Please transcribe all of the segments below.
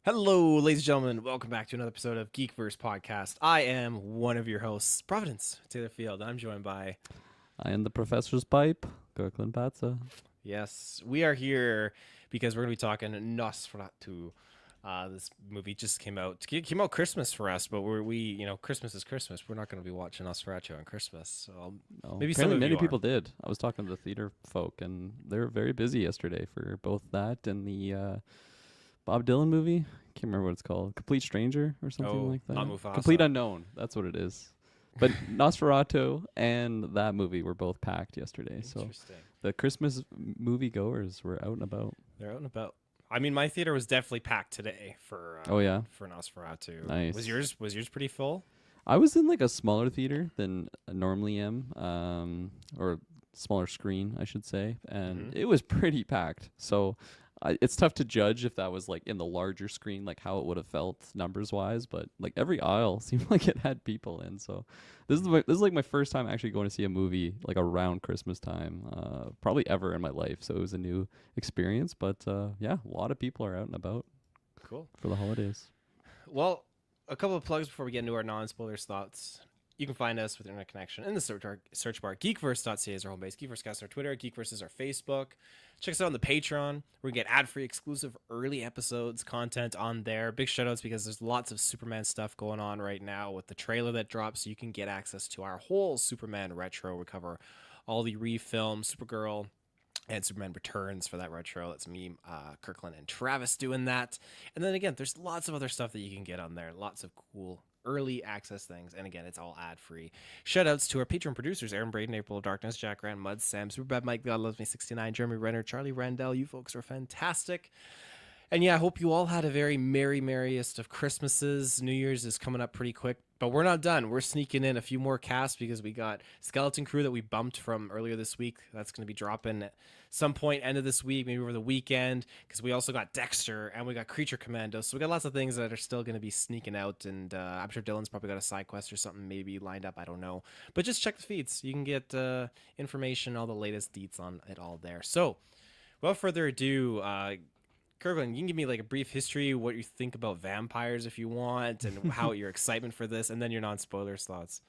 Hello, ladies and gentlemen. Welcome back to another episode of GeekVerse podcast. I am one of your hosts, Providence Taylor Field. I'm joined by, I am the professor's pipe, Kirkland Patza. yes, we are here because we're going to be talking Nosferatu. This movie just came out. Came out Christmas for us, but Christmas is Christmas. We're not going to be watching Nosferatu on Christmas. So Oh, maybe some apparently of many you are. people did. I was talking to the theater folk, and they were very busy yesterday for both that and the Bob Dylan movie. Can't remember what it's called. Complete Stranger or something Oh, like not that. Complete Mufasa. Unknown. That's what it is. But Nosferatu and that movie were both packed yesterday. So Interesting. the Christmas movie goers were out and about. They're out and about. I mean, my theater was definitely packed today Oh yeah, for Nosferatu. Was nice. yours pretty full? I was in like a smaller theater than I normally am, or smaller screen, I should say, Mm-hmm. and it was pretty packed. So it's tough to judge if that was like in the larger screen, like how it would have felt numbers wise. But like every aisle seemed like it had people in. So this is like my first time actually going to see a movie like around Christmas time, probably ever in my life. So it was a new experience. But yeah, a lot of people are out and about Cool. for the holidays. Well, a couple of plugs before we get into our non-spoilers thoughts. You can find us with internet connection in the search bar. GeekVerse.ca is our home base. GeekVerse is our Twitter. GeekVerse is our Facebook. Check us out on the Patreon. We get ad-free, exclusive, early episodes content on there. Big shoutouts because there's lots of Superman stuff going on right now with the trailer that drops. So you can get access to our whole Superman retro. We cover all the refilm Supergirl and Superman Returns for that retro. That's me, Kirkland, and Travis doing that. And then again, there's lots of other stuff that you can get on there. Lots of cool early access things. And again, it's all ad free. Shout outs to our Patreon producers Aaron Braden, April Darkness, Jack Grant, Mud, Sam, Superbad Mike, God Loves Me 69, Jeremy Renner, Charlie Randell. You folks are fantastic. And yeah, I hope you all had a very merriest of Christmases. New Year's is coming up pretty quick, but we're not done. We're sneaking in a few more casts because we got Skeleton Crew that we bumped from earlier this week. That's going to be dropping at some point end of this week, maybe over the weekend, because we also got Dexter and we got Creature Commando. So we got lots of things that are still going to be sneaking out, and I'm sure Dylan's probably got a side quest or something maybe lined up. I don't know, but just check the feeds. You can get information, all the latest deets on it all there. So without further ado, Kirkland, you can give me like a brief history, what you think about vampires if you want, and how your excitement for this, and then your non-spoilers thoughts.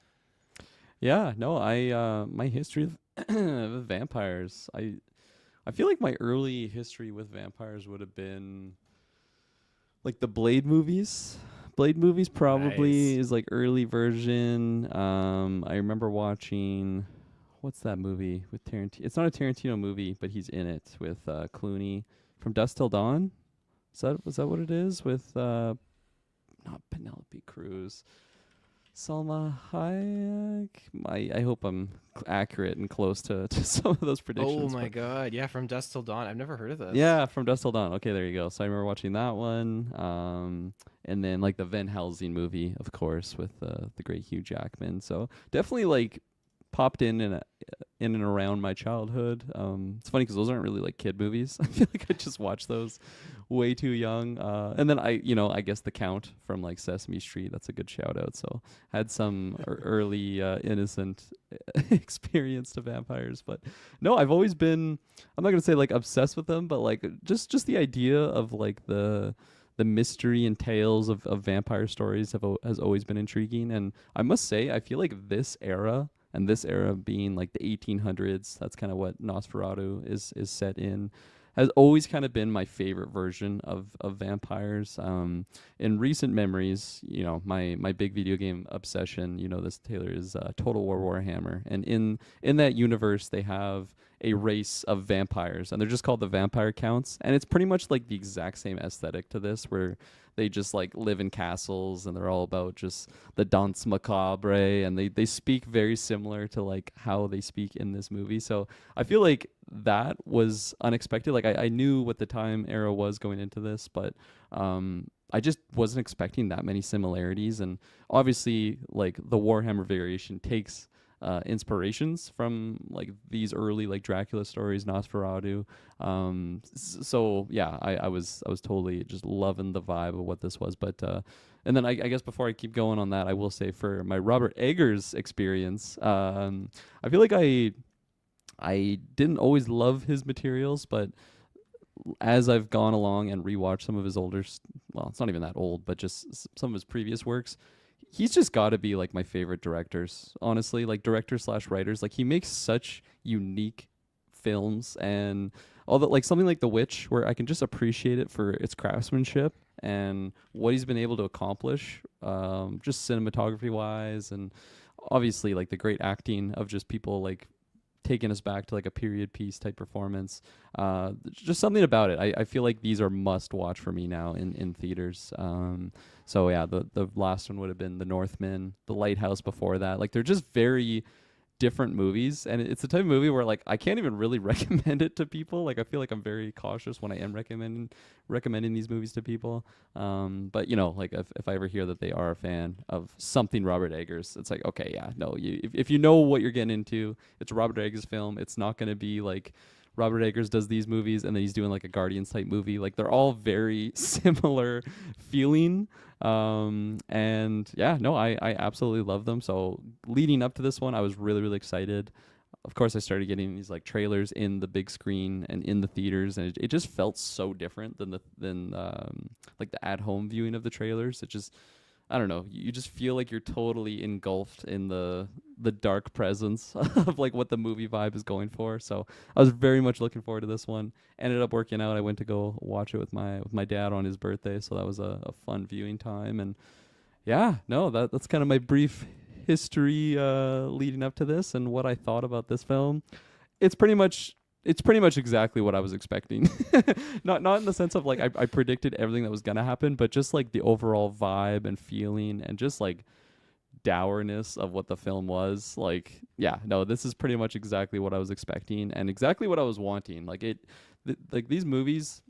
Yeah, no, I my history of with vampires. I feel like my early history with vampires would have been like the Blade movies. Blade movies probably Nice. is like early version. I remember watching what's that movie with Tarantino? It's not a Tarantino movie, but he's in it with Clooney from Dusk Till Dawn. Was that what it is with not Penelope Cruz? Salma Hayek. I hope I'm accurate and close to some of those Oh predictions. my But god, yeah, from Dusk Till Dawn. I've never heard of this. yeah, from Dusk Till Dawn. Okay, there you go. So I remember watching that one. And then like the Van Helsing movie, of course, with the great Hugh Jackman. So definitely like popped in and around my childhood. It's funny because those aren't really like kid movies. I feel like I just watched those way too young. And then I guess The Count from like Sesame Street. That's a good shout out. So had some early innocent experience to vampires, but no, I've always been. I'm not gonna say like obsessed with them, but like just the idea of like the mystery and tales of vampire stories has always been intriguing. And I must say, I feel like this era, and this era being like the 1800s, that's kind of what Nosferatu is set in, has always kind of been my favorite version of vampires. In recent memories, my big video game obsession, this Taylor, is Total War Warhammer, and in that universe they have a race of vampires, and they're just called the Vampire Counts, and it's pretty much like the exact same aesthetic to this, where they just like live in castles and they're all about just the danse macabre, and they speak very similar to like how they speak in this movie. So I feel like that was unexpected. Like I knew what the time era was going into this, but I just wasn't expecting that many similarities. And obviously, like the Warhammer variation takes inspirations from like these early like Dracula stories, Nosferatu. So yeah, I was totally just loving the vibe of what this was. But and then I guess before I keep going on that, I will say for my Robert Eggers experience, I feel like I didn't always love his materials, but as I've gone along and rewatched some of his older, well, it's not even that old, but just some of his previous works, he's just got to be like my favorite directors, honestly, like directors slash writers. Like he makes such unique films, and all that, like something like The Witch, where I can just appreciate it for its craftsmanship and what he's been able to accomplish, just cinematography wise, and obviously like the great acting of just people like taking us back to like a period piece type performance. Just something about it. I feel like these are must watch for me now in theaters. So yeah, the last one would have been The Northman, The Lighthouse before that. Like they're just very different movies, and it's the type of movie where like I can't even really recommend it to people. Like I feel like I'm very cautious when I am recommending these movies to people. But you know, like if I ever hear that they are a fan of something Robert Eggers, it's like, okay, yeah, no, if you know what you're getting into, it's a Robert Eggers film. It's not going to be like Robert Eggers does these movies and then he's doing like a Guardians type movie. Like they're all very similar feeling. And yeah, no, I absolutely love them. So leading up to this one, I was really, really excited. Of course, I started getting these like trailers in the big screen and in the theaters, and it just felt so different than like the at home viewing of the trailers. It just, I don't know. You just feel like you're totally engulfed in the dark presence of like what the movie vibe is going for. So I was very much looking forward to this one. Ended up working out. I went to go watch it with my dad on his birthday, so that was a fun viewing time. And yeah, no, that's kind of my brief history leading up to this and what I thought about this film. It's pretty much exactly what I was expecting. Not in the sense of like I predicted everything that was gonna happen, but just like the overall vibe and feeling and just like dourness of what the film was. Like, yeah, no, this is pretty much exactly what I was expecting and exactly what I was wanting. Like like these movies,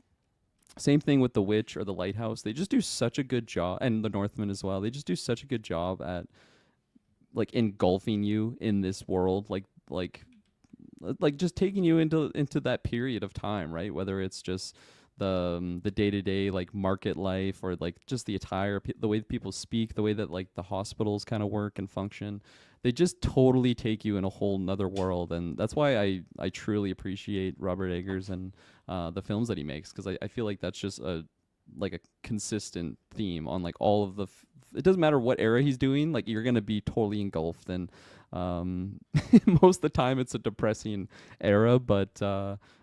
same thing with The Witch or The Lighthouse, they just do such a good job, and The Northman as well. They just do such a good job at like engulfing you in this world, like just taking you into that period of time, right? Whether it's just the day-to-day like market life, or like just the attire, the way that people speak, the way that like the hospitals kind of work and function. They just totally take you in a whole nother world, and that's why I truly appreciate Robert Eggers and the films that he makes, because I feel like that's just a consistent theme on like all of it doesn't matter what era he's doing, like you're gonna be totally engulfed. And most of the time it's a depressing era, but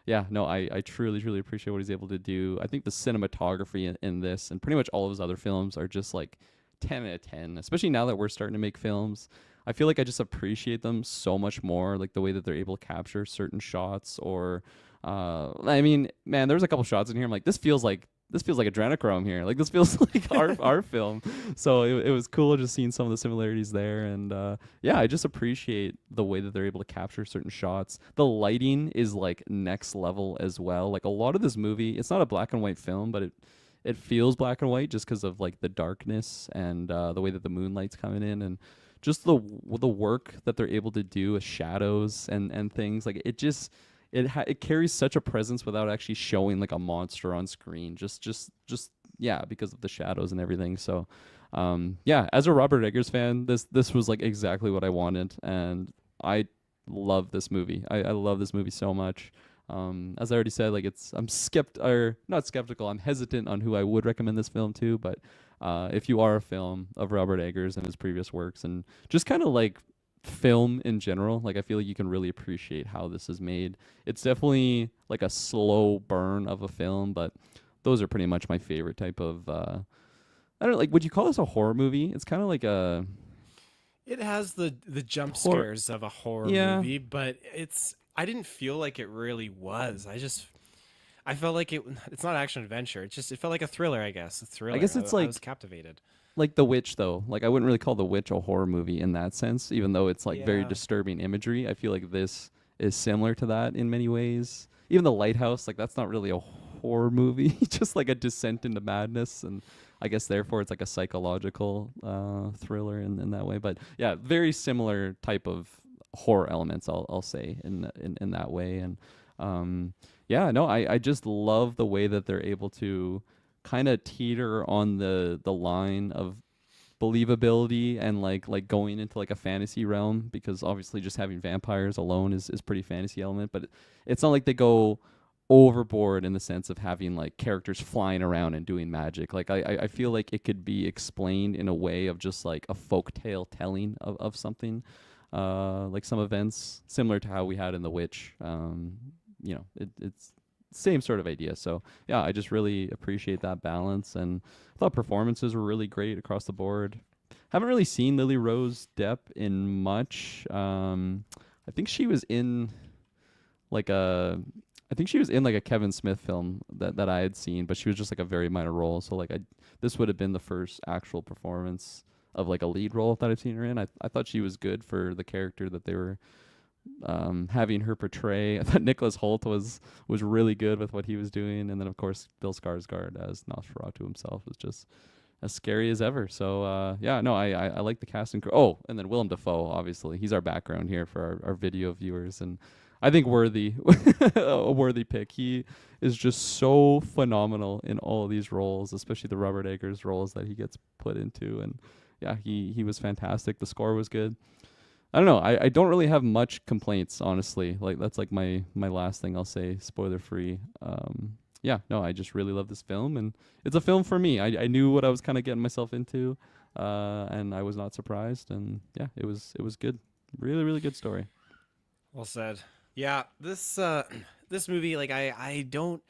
yeah, no, I truly, truly appreciate what he's able to do. I think the cinematography in this and pretty much all of his other films are just like 10 out of 10, especially now that we're starting to make films. I feel like I just appreciate them so much more, like the way that they're able to capture certain shots. Or I mean, man, there's a couple shots in here I'm like, this feels like adrenochrome here. Like this feels like our film. So it was cool just seeing some of the similarities there. And yeah, I just appreciate the way that they're able to capture certain shots. The lighting is like next level as well. Like a lot of this movie, it's not a black and white film, but it feels black and white just because of like the darkness and the way that the moonlight's coming in, and just the work that they're able to do with shadows and things. Like it carries such a presence without actually showing like a monster on screen. Just yeah, because of the shadows and everything. So yeah, as a Robert Eggers fan, this was like exactly what I wanted, and I love this movie. I love this movie so much. As I already said, like I'm not skeptical. I'm hesitant on who I would recommend this film to, but if you are a film of Robert Eggers and his previous works, and just kind of like film in general, like I feel like you can really appreciate how this is made. It's definitely like a slow burn of a film, but those are pretty much my favorite type of I don't know, like would you call this a horror movie? It's kind of like a It has the jump horror. scares of a horror Yeah, movie, but I didn't feel like it really was. I felt like it's not action adventure. It felt like a thriller, I guess. A I thriller. guess it's I was like captivated. The Witch though. Like I wouldn't really call The Witch a horror movie in that sense, even though it's like very Yeah. disturbing imagery. I feel like this is similar to that in many ways. Even The Lighthouse, like that's not really a horror movie, just like a descent into madness, and I guess therefore it's like a psychological thriller in that way. But yeah, very similar type of horror elements, I'll say in that way. And yeah, no, I just love the way that they're able to kind of teeter on the line of believability and like going into like a fantasy realm, because obviously just having vampires alone is pretty fantasy element, but it's not like they go overboard in the sense of having like characters flying around and doing magic. Like I feel like it could be explained in a way of just like a folk tale telling of something, like some events similar to how we had in The Witch. It's same sort of idea. So yeah, I just really appreciate that balance, and I thought performances were really great across the board. Haven't really seen Lily Rose Depp in much. I think she was in like a I think she was in like a Kevin Smith film that I had seen, but she was just like a very minor role. So like this would have been the first actual performance of like a lead role that I've seen her in. I thought she was good for the character that they were having her portray. I thought Nicholas Hoult was really good with what he was doing, and then of course Bill Skarsgård as Nosferatu himself was just as scary as ever. So yeah, no, I like the cast and crew. Oh, and then Willem Dafoe, obviously, he's our background here for our video viewers, and I think worthy a worthy pick. He is just so phenomenal in all of these roles, especially the Robert Eggers roles that he gets put into, and yeah, he was fantastic. The score was good. I don't know. I don't really have much complaints, honestly. Like that's like my last thing I'll say, spoiler free. Yeah, no, I just really love this film, and it's a film for me. I knew what I was kind of getting myself into, and I was not surprised, and yeah, it was good. Really, really good story. Well said. Yeah, this this movie, like I don't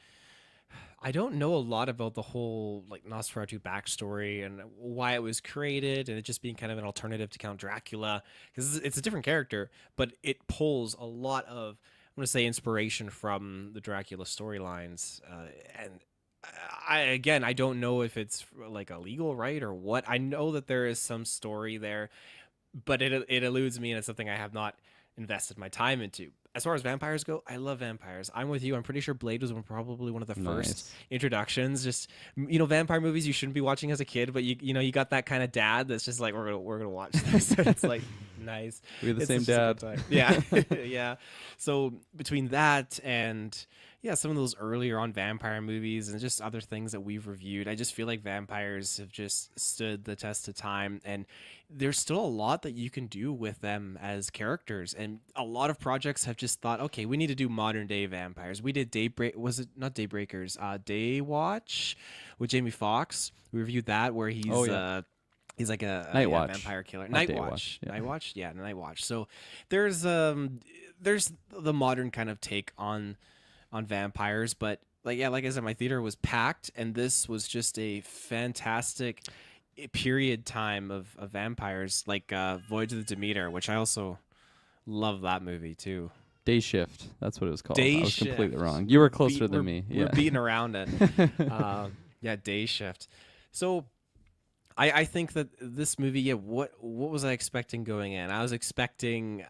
know a lot about the whole like Nosferatu backstory and why it was created, and it just being kind of an alternative to Count Dracula, because it's a different character, but it pulls a lot of, I'm gonna say, inspiration from the Dracula storylines, and I don't know if it's like a legal right or what. I know that there is some story there, but it eludes me, and it's something I have not invested my time into. As far as vampires go, I love vampires. I'm with you. I'm pretty sure Blade was probably one of the first Nice. introductions. Just, vampire movies you shouldn't be watching as a kid, but you got that kind of dad that's just like, we're gonna watch this. It's like nice. We have the It's same just a good dad. time. Yeah, yeah. So between that and yeah, some of those earlier on vampire movies and just other things that we've reviewed, I just feel like vampires have just stood the test of time, and there's still a lot that you can do with them as characters. And a lot of projects have just thought, okay, we need to do modern day vampires. We did Daybreak, was it not Daybreakers? Daywatch with Jamie Foxx. We reviewed that where Oh he's yeah, he's like Night yeah, Watch, vampire killer. not Night Day Watch. Watch. Yeah. Night Watch? Yeah, Night Watch. So there's the modern kind of take on vampires, but like yeah, like I said, my theater was packed, and this was just a fantastic period time of vampires, like Voyage of the Demeter, which I also love that movie too. Day Shift. That's what it was called. I Day was completely Shift. wrong. You were closer than me. We're Yeah. beating around it. Yeah, Day Shift. So I think that this movie, yeah, what was I expecting going in? I was expecting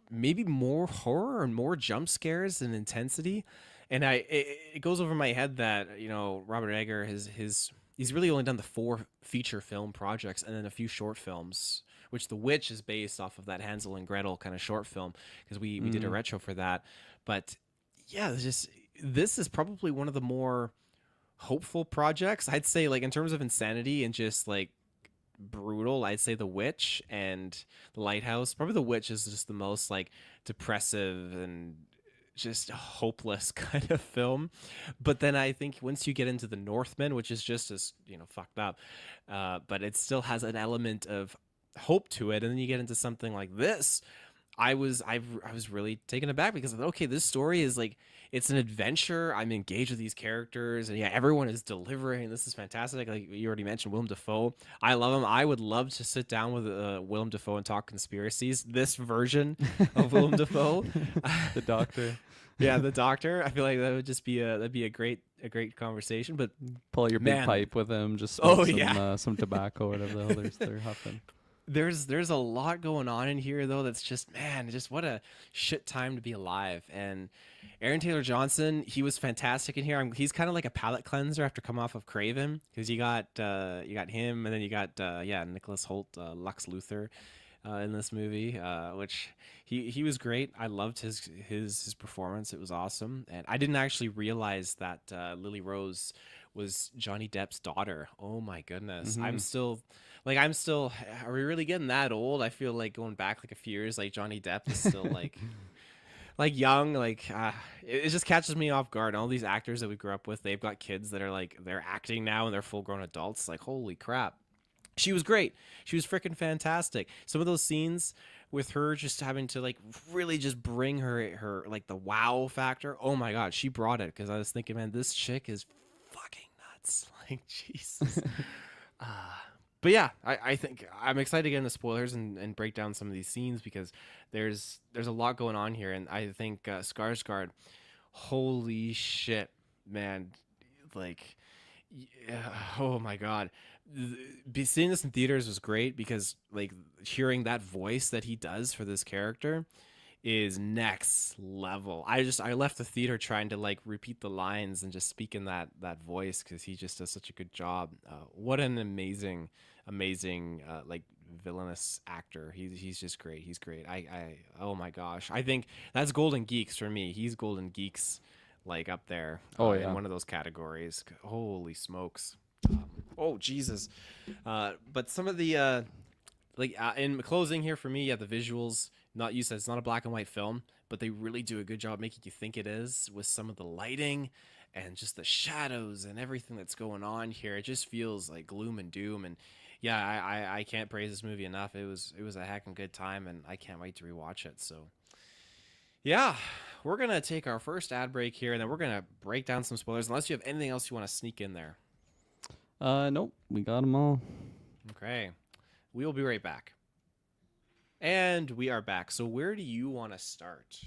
maybe more horror and more jump scares and intensity. And it goes over my head that, Robert Egger he's really only done the 4 feature film projects and then a few short films, which The Witch is based off of that Hansel and Gretel kind of short film, because we did a Mm. retro for that. But yeah, this is probably one of the more hopeful projects. I'd say, like, in terms of insanity and just like brutal, I'd say The Witch and The Lighthouse. Probably The Witch is just the most like depressive and just hopeless kind of film. But then I think once you get into The Northman, which is just as fucked up, but it still has an element of hope to it, and then you get into something like this. I was really taken aback because okay, this story is like, it's an adventure. I'm engaged with these characters, and yeah, everyone is delivering. This is fantastic. Like you already mentioned, Willem Dafoe. I love him. I would love to sit down with Willem Dafoe and talk conspiracies. This version of Willem Dafoe, The Doctor. yeah, the Doctor. I feel like that would just be a great conversation. But Pull out your big man, pipe with him. Just oh smoke yeah, some tobacco, whatever the hell they're huffing. there's a lot going on in here though that's just, man, just what a shit time to be alive. And Aaron Taylor Johnson, he was fantastic in here. He's kind of like a palate cleanser after come off of Craven, because you got him, and then you got yeah, Nicholas Hoult, Lux Luthor, in this movie, which he was great. I loved his performance. It was awesome, and I didn't actually realize that Lily Rose was Johnny Depp's daughter. Oh my goodness, Mm-hmm. I'm still. Are we really getting that old? I feel like going back like a few years, like Johnny Depp is still like like young, like it just catches me off guard. All these actors that we grew up with, they've got kids that are like they're acting now and they're full grown adults. Like holy crap, she was great. She was freaking fantastic. Some of those scenes with her just having to like really just bring her like the wow factor. Oh my god, she brought it because I was thinking, man, this chick is fucking nuts. Like Jesus. Uh, but yeah, I think I'm excited to get into spoilers and break down some of these scenes because there's a lot going on here, and I think Skarsgård, holy shit, man, like, yeah, oh my god, seeing this in theaters was great because like hearing that voice that he does for this character is next level. I left the theater trying to like repeat the lines and just speak in that voice because he just does such a good job. What an amazing like villainous actor. He's just great. He's great. I oh my gosh. I think that's Golden Geeks for me. He's Golden Geeks like up there Oh in yeah. one of those categories. Holy smokes. Oh Jesus. But some of the like in closing here for me, yeah, the visuals. Not you said it's not a black and white film, but they really do a good job making you think it is with some of the lighting and just the shadows and everything that's going on here. It just feels like gloom and doom. And yeah, I can't praise this movie enough. It was a heckin' good time, and I can't wait to rewatch it. So yeah, we're gonna take our first ad break here, and then we're gonna break down some spoilers. Unless you have anything else you want to sneak in there. Nope, we got them all. Okay, we will be right back. And we are back. So where do you want to start?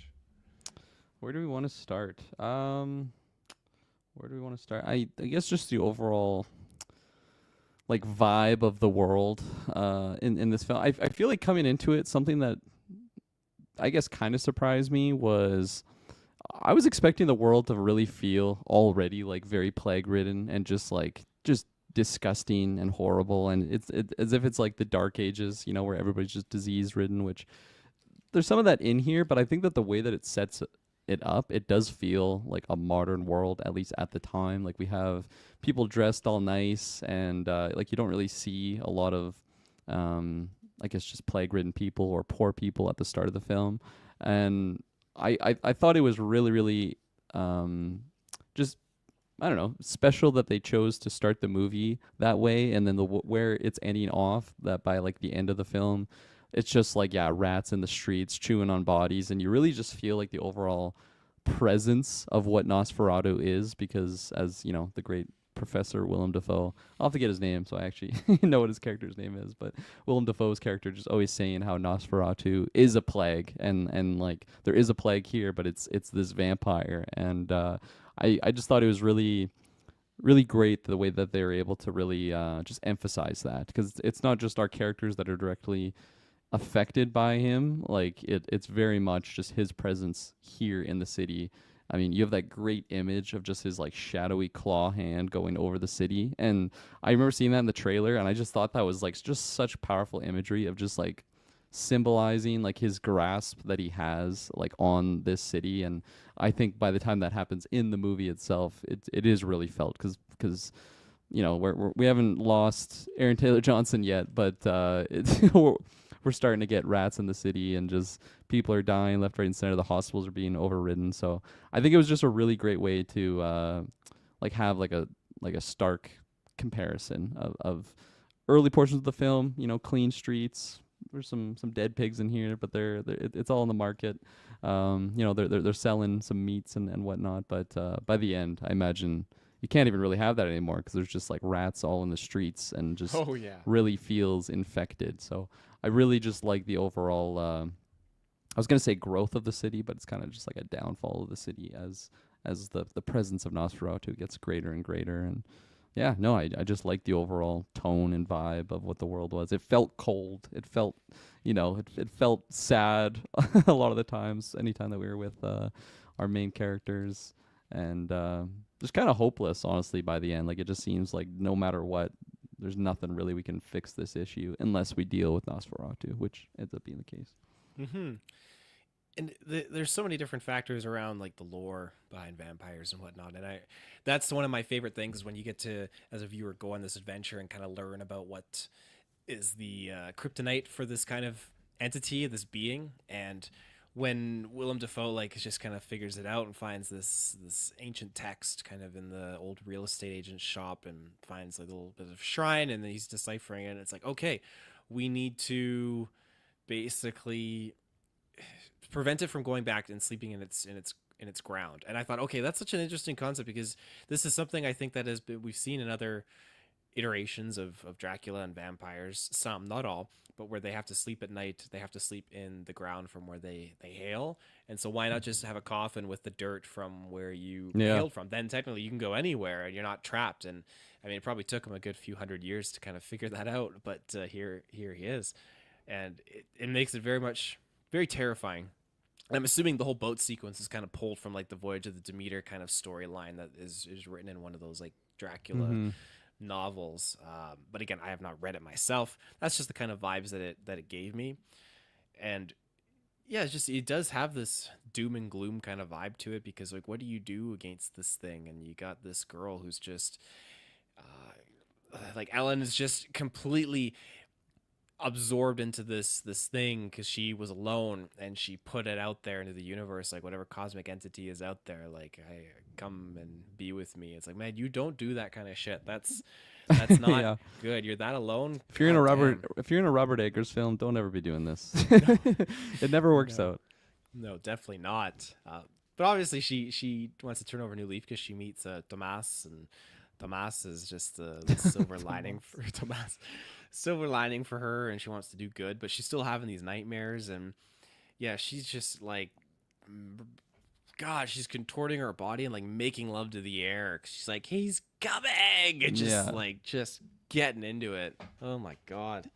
Where do we want to start? Where do we want to start? I guess just the overall like vibe of the world in this film. I feel like coming into it, something that I guess kind of surprised me was I was expecting the world to really feel already like very plague ridden and just disgusting and horrible, and as if it's like the dark ages, where everybody's just disease ridden, which there's some of that in here, but I think that the way that it sets it up, it does feel like a modern world, at least at the time. Like we have people dressed all nice, and like you don't really see a lot of, I guess, just plague-ridden people or poor people at the start of the film, and I thought it was really really just I don't know, special that they chose to start the movie that way, and then where it's ending off, that by like the end of the film, it's just like, yeah, rats in the streets chewing on bodies, and you really just feel like the overall presence of what Nosferatu is, because as you know, the great Professor Willem Dafoe, I'll have to get his name so I actually know what his character's name is, but Willem Dafoe's character just always saying how Nosferatu is a plague, and like there is a plague here, but it's this vampire, and I just thought it was really really great the way that they were able to really just emphasize that, because it's not just our characters that are directly affected by him. Like it's very much just his presence here in the city. I mean, you have that great image of just his like shadowy claw hand going over the city, and I remember seeing that in the trailer, and I just thought that was like just such powerful imagery of just like symbolizing like his grasp that he has like on this city. And I think by the time that happens in the movie itself, it is really felt, because we haven't lost Aaron Taylor Johnson yet, but we're starting to get rats in the city, and just people are dying left, right, and center. The hospitals are being overridden. So I think it was just a really great way to like have like a stark comparison of early portions of the film. Clean streets. There's some dead pigs in here, but it's all in the market. They're selling some meats and whatnot. But by the end, I imagine you can't even really have that anymore, because there's just like rats all in the streets, and just Oh yeah. really feels infected. So I really just like the overall. I was gonna say growth of the city, but it's kind of just like a downfall of the city as the presence of Nosferatu gets greater and greater. And yeah, no, I just like the overall tone and vibe of what the world was. It felt cold. It felt, it felt sad a lot of the times, anytime that we were with our main characters, and just kind of hopeless, honestly, by the end. Like, it just seems like no matter what, there's nothing really we can fix this issue unless we deal with Nosferatu, which ends up being the case. Mm-hmm. And there's so many different factors around like the lore behind vampires and whatnot, and that's one of my favorite things, is when you get to, as a viewer, go on this adventure and kind of learn about what is the kryptonite for this kind of entity, this being, and when Willem Dafoe like just kind of figures it out and finds this ancient text kind of in the old real estate agent's shop and finds like a little bit of shrine and then he's deciphering it and it's like, okay, we need to basically prevent it from going back and sleeping in its ground. And I thought, okay, that's such an interesting concept because this is something I think that we've seen in other iterations of Dracula and vampires, some, not all, but where they have to sleep at night, they have to sleep in the ground from where they hail. And so why not just have a coffin with the dirt from where you Yeah. hailed from? Then technically you can go anywhere and you're not trapped. And I mean, it probably took him a good few hundred years to kind of figure that out, but here he is. And it makes it very terrifying. And I'm assuming the whole boat sequence is kind of pulled from like the Voyage of the Demeter kind of storyline that is written in one of those like Dracula Mm-hmm. novels. But again, I have not read it myself. That's just the kind of vibes that it gave me. And yeah, it's just it does have this doom and gloom kind of vibe to it because like what do you do against this thing? And you got this girl who's just like Ellen is just completely absorbed into this thing because she was alone and she put it out there into the universe like whatever cosmic entity is out there like hey come and be with me. It's like man, you don't do that kind of shit. That's not Yeah. good. You're that alone. If you're in a God Robert, damn. if you're in a Robert Eggers film, don't ever be doing this. No, It never works no, out. no, definitely not. But obviously she wants to turn over a new leaf because she meets Tomas and Tomas is just the silver lining for Tomas, silver lining for her, and she wants to do good, but she's still having these nightmares, and yeah, she's just like, God, she's contorting her body and like making love to the air. She's like, he's coming, and Yeah. just getting into it. Oh my God.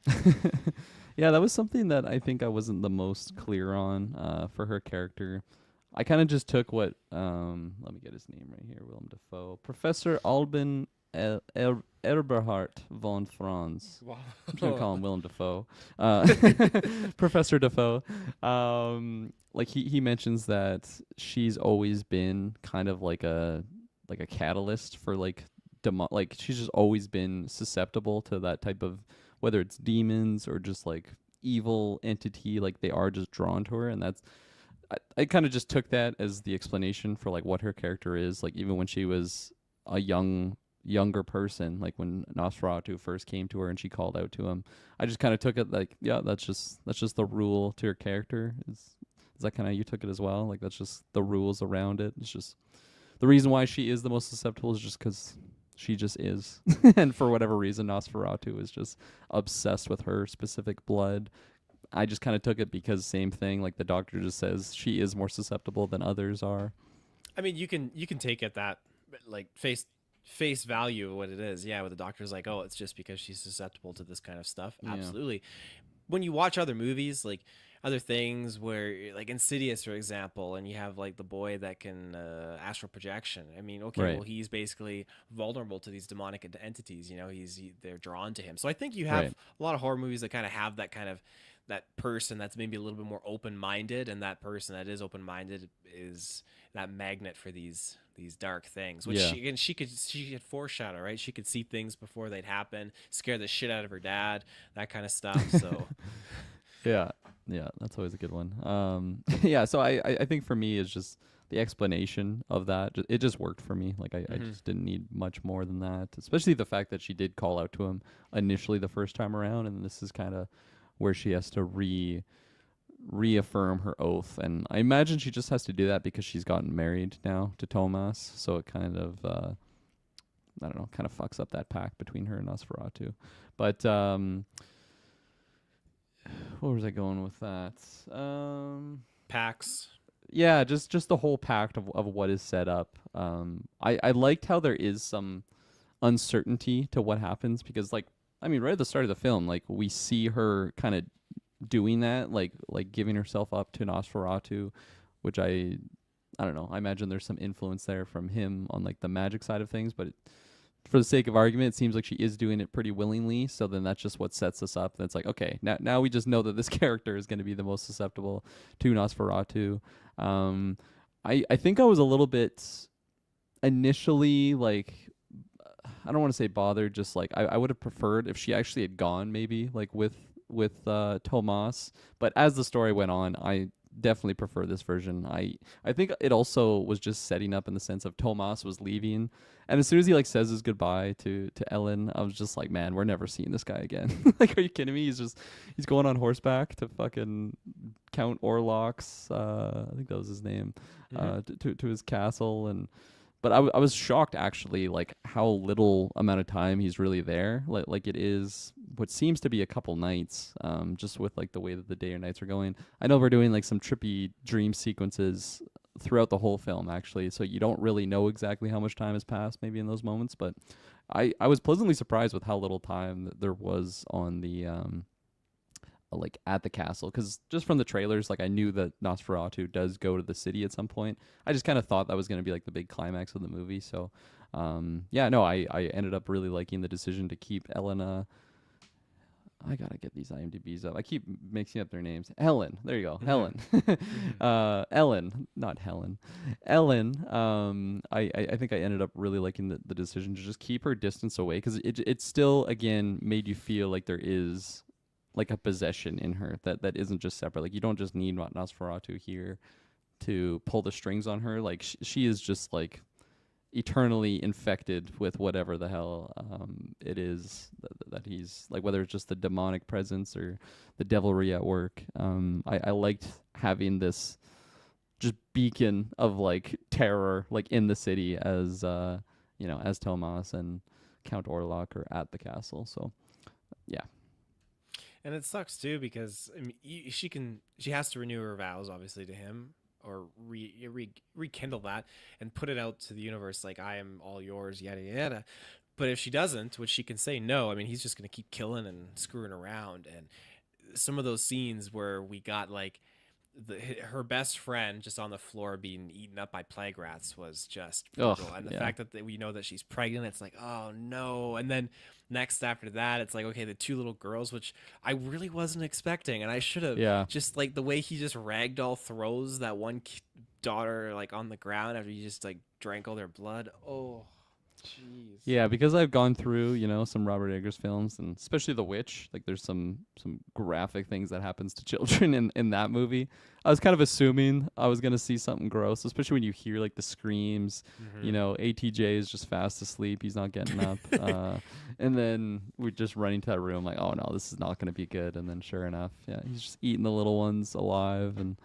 Yeah, that was something that I think I wasn't the most clear on for her character. I kind of just took what let me get his name right here, Willem Dafoe, Professor Alban Eberhard von Franz. Wow. I'm just gonna call him Willem Dafoe, Professor Dafoe. Like he mentions that she's always been kind of like a catalyst for like like she's just always been susceptible to that type of whether it's demons or just like evil entity, like they are just drawn to her, and that's I kind of just took that as the explanation for like what her character is. Like even when she was a younger person, like when Nosferatu first came to her and she called out to him, I just kind of took it like, yeah, that's just the rule to her character. Is that kind of you took it as well? Like that's just the rules around it. It's just the reason why she is the most susceptible is just because she just is, and for whatever reason, Nosferatu is just obsessed with her specific blood. I just kind of took it because same thing. Like the doctor just says she is more susceptible than others are. I mean, you can take it that like face value of what it is. Yeah, where the doctor's like, oh, it's just because she's susceptible to this kind of stuff. Yeah. Absolutely. When you watch other movies, like other things where like Insidious, for example, and you have like the boy that can astral projection. I mean, okay, Right. well, he's basically vulnerable to these demonic entities. You know, they're drawn to him. So I think you have Right. a lot of horror movies that kind of have that kind of that person that's maybe a little bit more open-minded, and that person that is open-minded is that magnet for these dark things, which Yeah. she could foreshadow, right? She could see things before they'd happen, scare the shit out of her dad, that kind of stuff. So Yeah. Yeah. That's always a good one. Yeah. So I think for me it's just the explanation of that. It just worked for me. Like I mhm. just didn't need much more than that. Especially the fact that she did call out to him initially the first time around, and this is kind of where she has to reaffirm her oath, and I imagine she just has to do that because she's gotten married now to Tomas, so it kind of I don't know, kind of fucks up that pact between her and Nosferatu. But where was I going with that? Pax. Yeah, just the whole pact of what is set up. I liked how there is some uncertainty to what happens because like I mean right at the start of the film like we see her kind of doing that, like giving herself up to Nosferatu, which I don't know. I imagine there's some influence there from him on like the magic side of things, but for the sake of argument, it seems like she is doing it pretty willingly. So then that's just what sets us up. That's like okay, now we just know that this character is going to be the most susceptible to Nosferatu. I think I was a little bit initially like I don't want to say bothered, just like I would have preferred if she actually had gone maybe like with Tomas. But as the story went on, definitely prefer this version. I think it also was just setting up in the sense of Tomas was leaving, and as soon as he like says his goodbye to Ellen, I was just like, man, we're never seeing this guy again. Like, are you kidding me? He's going on horseback to fucking Count Orlok's, I think that was his name, Mm-hmm. to his castle. And but I was shocked actually, like how little amount of time he's really there. Like it is what seems to be a couple nights, just with like the way that the day or nights are going. I know we're doing like some trippy dream sequences throughout the whole film actually, so you don't really know exactly how much time has passed maybe in those moments. But I was pleasantly surprised with how little time that there was on the like at the castle, because just from the trailers, like I knew that Nosferatu does go to the city at some point. I just kind of thought that was going to be like the big climax of the movie. So yeah, no, I ended up really liking the decision to keep Elena. I gotta get these IMDb's up. I keep mixing up their names. Helen, there you go. Mm-hmm. Helen. Mm-hmm. Ellen, not Helen. Ellen. I think I ended up really liking the decision to just keep her distance away, because it still again made you feel like there is like a possession in her that isn't just separate. Like you don't just need Nosferatu here to pull the strings on her. Like she is just like eternally infected with whatever the hell it is that he's like, whether it's just the demonic presence or the devilry at work. I liked having this just beacon of like terror like in the city as as Tomas and Count Orlok are at the castle. So yeah. And it sucks too because I mean, she has to renew her vows obviously to him, or rekindle that and put it out to the universe like I am all yours, yada yada. But if she doesn't, which she can say no, I mean he's just gonna keep killing and screwing around. And some of those scenes where we got like her best friend just on the floor being eaten up by plague rats was just Ugh. brutal. And the Yeah. fact that we know that she's pregnant, it's like, oh no. And then next after that, it's like, okay, the two little girls, which I really wasn't expecting. And I should have Yeah. just like the way he just ragdoll throws that one daughter like on the ground after he just like drank all their blood. Oh, jeez. Yeah, because I've gone through, some Robert Eggers films, and especially The Witch. Like, there's some graphic things that happens to children in that movie. I was kind of assuming I was gonna see something gross, especially when you hear like the screams. Mm-hmm. ATJ is just fast asleep; he's not getting up. And then we're just running to that room, like, oh no, this is not gonna be good. And then sure enough, yeah, he's just eating the little ones alive, and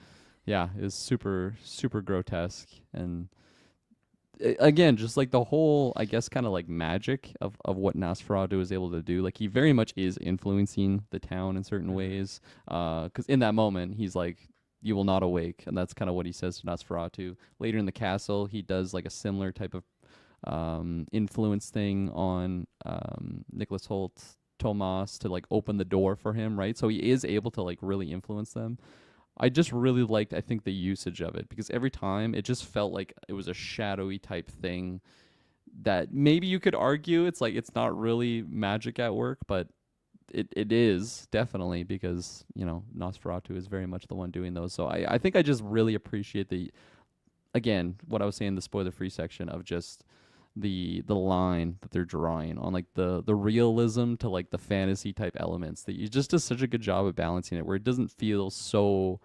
yeah, it was super super grotesque. And again, just like the whole, I guess, kind of like magic of what Nosferatu is able to do. Like he very much is influencing the town in certain Mm-hmm. ways. Because in that moment, he's like, "You will not awake," and that's kind of what he says to Nosferatu. Later in the castle, he does like a similar type of influence thing on Nicholas Holt, Tomas, to like open the door for him, right? So he is able to like really influence them. I just really liked, I think, the usage of it, because every time it just felt like it was a shadowy type thing that maybe you could argue it's like it's not really magic at work, but it is definitely, because Nosferatu is very much the one doing those. So I think I just really appreciate again, what I was saying in the spoiler free section, of just the line that they're drawing on like the realism to like the fantasy type elements, that you just does such a good job of balancing it, where it doesn't feel so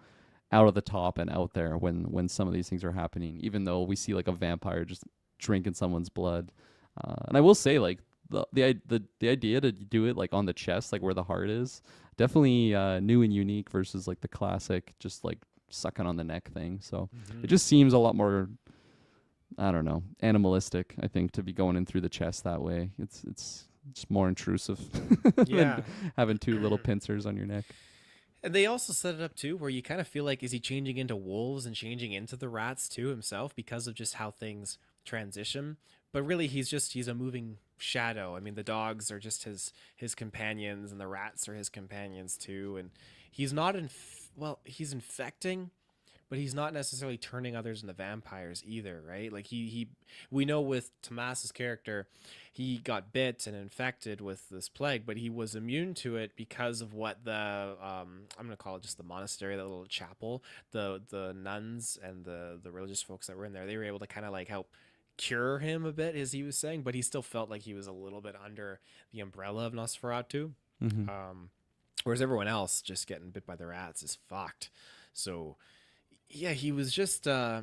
out of the top and out there when some of these things are happening, even though we see like a vampire just drinking someone's blood. And I will say, like, the idea to do it like on the chest, like where the heart is, definitely new and unique versus like the classic just like sucking on the neck thing. So Mm-hmm. it just seems a lot more, I don't know, animalistic, I think, to be going in through the chest that way. It's just more intrusive than Yeah. having two little pincers on your neck. And they also set it up too, where you kind of feel like, is he changing into wolves and changing into the rats too himself because of just how things transition? But really, he's a moving shadow. I mean, the dogs are just his companions, and the rats are his companions too. And he's not well, he's infecting, but he's not necessarily turning others into vampires either, right? Like he we know with Tomas's character, he got bit and infected with this plague, but he was immune to it because of what the I'm gonna call it just the monastery, that little chapel, the nuns and the religious folks that were in there, they were able to kind of like help cure him a bit, as he was saying, but he still felt like he was a little bit under the umbrella of Nosferatu. Mm-hmm. Whereas everyone else just getting bit by the rats is fucked. So yeah, he was just yeah,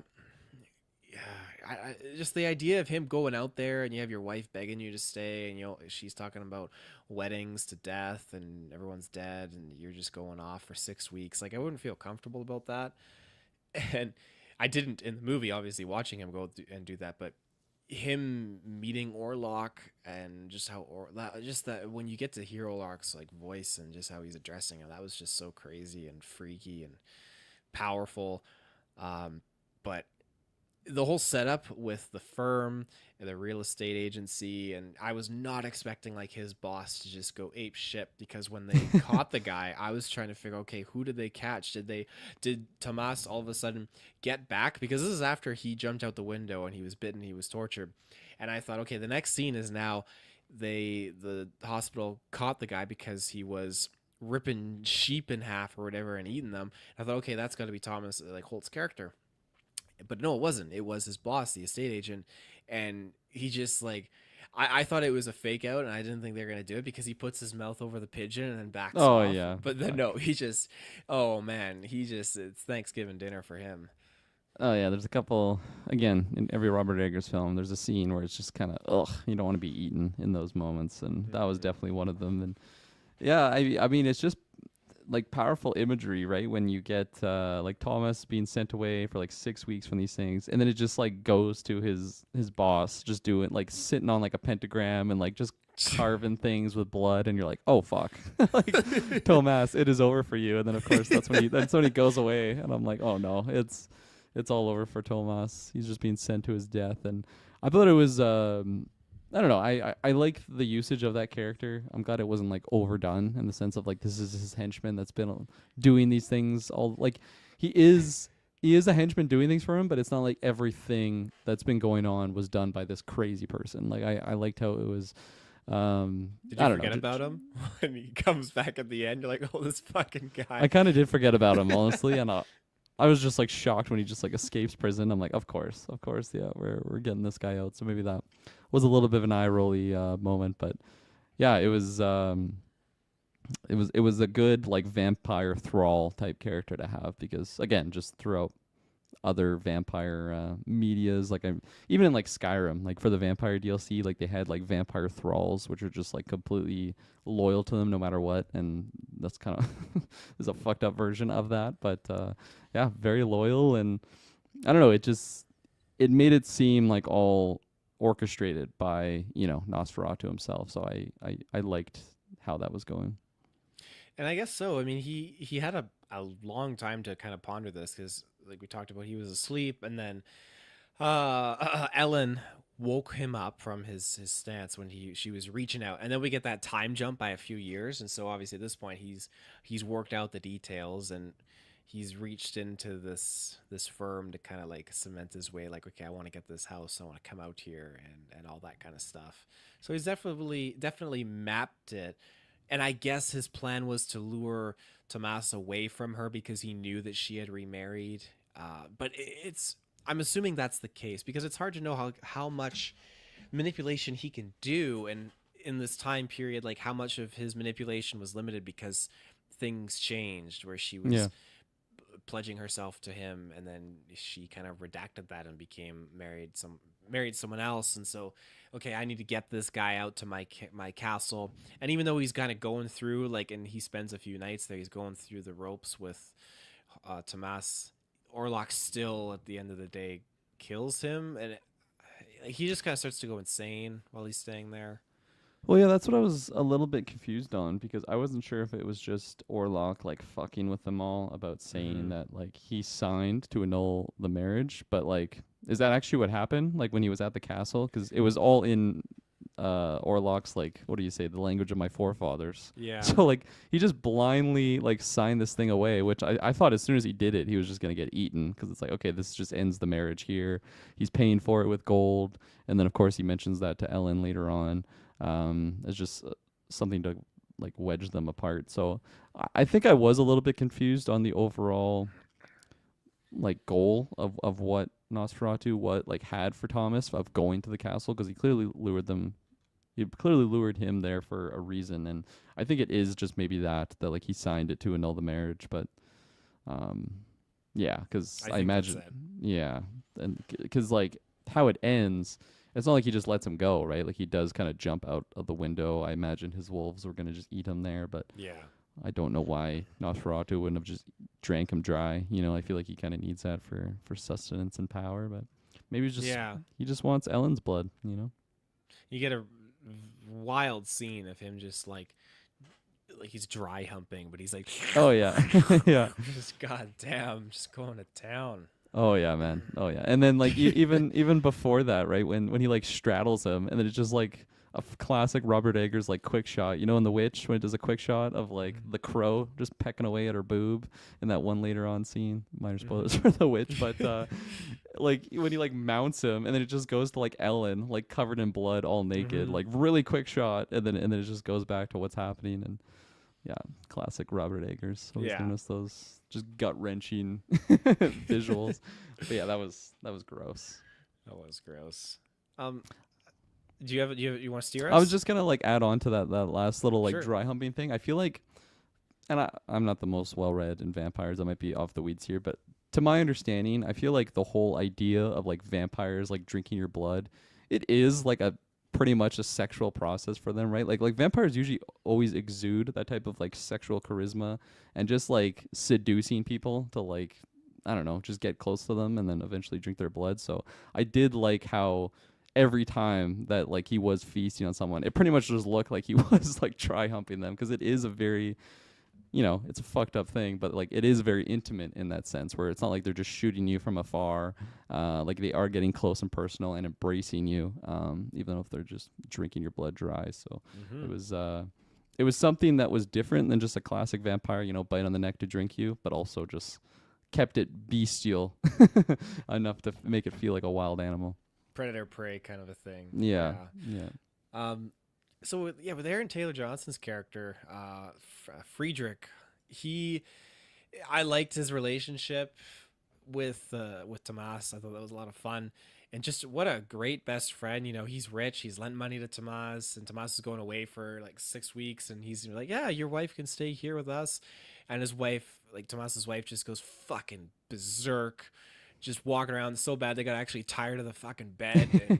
just the idea of him going out there and you have your wife begging you to stay, and she's talking about weddings to death and everyone's dead and you're just going off for 6 weeks. Like I wouldn't feel comfortable about that. And I didn't in the movie, obviously, watching him and do that, but him meeting Orlok and just just that when you get to hear Orlok's like voice and just how he's addressing him, that was just so crazy and freaky and powerful. But the whole setup with the firm and the real estate agency, and I was not expecting like his boss to just go ape shit, because when they caught the guy, I was trying to figure, okay, who did they catch? Did Tomas all of a sudden get back? Because this is after he jumped out the window and he was bitten, he was tortured. And I thought, okay, the next scene is now the hospital caught the guy because he was ripping sheep in half or whatever and eating them. I thought, okay, that's got to be Thomas, like Holt's character. But no, it wasn't. It was his boss, the estate agent, and he just like I thought it was a fake out, and I didn't think they were gonna do it because he puts his mouth over the pigeon and then backs Oh off. yeah, But then fuck. no, he just oh man, it's Thanksgiving dinner for him. Oh yeah, there's a couple again in every Robert Eggers film. There's a scene where it's just kind of ugh, you don't want to be eaten in those moments, and that was Mm-hmm. definitely one of them. And yeah, I mean it's just like powerful imagery, right? When you get like Thomas being sent away for like 6 weeks from these things, and then it just like goes to his boss just doing like sitting on like a pentagram and like just carving things with blood, and you're like, oh fuck, like Thomas, it is over for you. And then of course that's when he goes away, and I'm like, oh no, it's all over for Tomas. He's just being sent to his death. And I thought it was I don't know. I like the usage of that character. I'm glad it wasn't like overdone in the sense of like this is his henchman that's been doing these things all like he is he is a henchman doing things for him, but it's not like everything that's been going on was done by this crazy person. Like I liked how it was Did you I don't know. forget about him when he comes back at the end? You're like, oh, this fucking I guy. kind of did forget about him honestly, and I was just like shocked when he just like escapes prison. I'm like, of course, yeah, we're getting this guy out. So maybe that was a little bit of an eye rolly moment, but yeah, it was a good like vampire thrall type character to have because again, just throughout other vampire medias, like I'm even in like Skyrim, like for the vampire DLC, like they had like vampire thralls, which are just like completely loyal to them no matter what, and that's kind of is a fucked up version of that, but yeah, very loyal, and I don't know, it made it seem like all orchestrated by Nosferatu himself, so I liked how that was going. And I guess so. I mean, he had a long time to kind of ponder this because, like we talked about, he was asleep, and then Ellen woke him up from his stance when she was reaching out, and then we get that time jump by a few years, and so obviously at this point he's worked out the details and he's reached into this firm to kind of like cement his way, like, okay, I want to get this house, I want to come out here and all that kind of stuff. So he's definitely mapped it, and I guess his plan was to lure Tomas away from her because he knew that she had remarried. But it's I'm assuming that's the case because it's hard to know how much manipulation he can do, and in this time period, like how much of his manipulation was limited because things changed where she Yeah. was pledging herself to him and then she kind of redacted that and became married someone else. And so, okay, I need to get this guy out to my castle. And even though he's kind of going through like, and he spends a few nights there, he's going through the ropes with Tomas. Orlok still at the end of the day kills him, and he just kind of starts to go insane while he's staying there. Well, yeah, that's what I was a little bit confused on because I wasn't sure if it was just Orlok like fucking with them all about saying Mm-hmm. that like he signed to annul the marriage, but like is that actually what happened like when he was at the castle? Because it was all in Orlok's like what do you say, the language of my forefathers. Yeah. So like he just blindly like signed this thing away, which I thought as soon as he did it, he was just gonna get eaten because it's like okay, this just ends the marriage here. He's paying for it with gold, and then of course he mentions that to Ellen later on. It's just something to like wedge them apart. So I think I was a little bit confused on the overall like goal of what Nosferatu what like had for Thomas of going to the castle because he clearly lured them. He clearly lured him there for a reason, and I think it is just maybe that like he signed it to annul the marriage, but um, Yeah, because I I think that's imagine, it. yeah, and because like how it ends, it's not like he just lets him go, right? Like he does kind of jump out of the window. I imagine his wolves were gonna just eat him there, but Yeah. I don't know why Nosferatu wouldn't have just drank him dry. You know, I feel like he kind of needs that for sustenance and power, but maybe Yeah. he just wants Ellen's blood. You know? You get a wild scene of him just like he's dry humping, but he's like Oh yeah, yeah. just goddamn, just going to town. Oh yeah, man. Oh yeah. And then like even before that, right? When he like straddles him, and then it's just like a classic Robert Eggers like quick shot. You know, in The Witch when it does a quick shot of like Mhm. the crow just pecking away at her boob in that one later on scene. Minor Mhm. spoilers for The Witch, but like when he like mounts him, and then it just goes to like Ellen like covered in blood, all naked, Mhm. like really quick shot, and then it just goes back to what's happening. And yeah, classic Robert Eggers. Always Yeah, giving us those just gut wrenching visuals. But yeah, that was gross. that was gross. Um, do you want to steer I was us? just gonna like add on to that last little like Sure. dry humping thing. I feel like, and I'm not the most well read in vampires. I might be off the weeds here, but to my understanding, I feel like the whole idea of like vampires like drinking your blood, it is like a pretty much a sexual process for them, right? Like vampires usually always exude that type of like sexual charisma and just like seducing people to like I don't know, just get close to them and then eventually drink their blood. So I did like how every time that like he was feasting on someone, it pretty much just looked like he was like try humping them because it is a very it's a fucked up thing, but like it is very intimate in that sense where it's not like they're just shooting you from afar. Like they are getting close and personal and embracing you, even if they're just drinking your blood dry. So it Mhm. was uh it was something that was different than just a classic vampire, bite on the neck to drink you, but also just kept it bestial enough to make it feel like a wild animal. Predator prey kind of a thing. Yeah, Yeah. yeah, Um, with Aaron Taylor Johnson's character, Friedrich, he, I liked his relationship with Tomas. I thought that was a lot of fun, and just what a great best friend. You know, he's rich. He's lent money to Tomas, and Tomas is going away for like 6 weeks, and he's like, "Yeah, your wife can stay here with us," and his wife, like Tomas's wife, just goes fucking berserk. Just walking around so bad they got actually tired of the fucking bed, and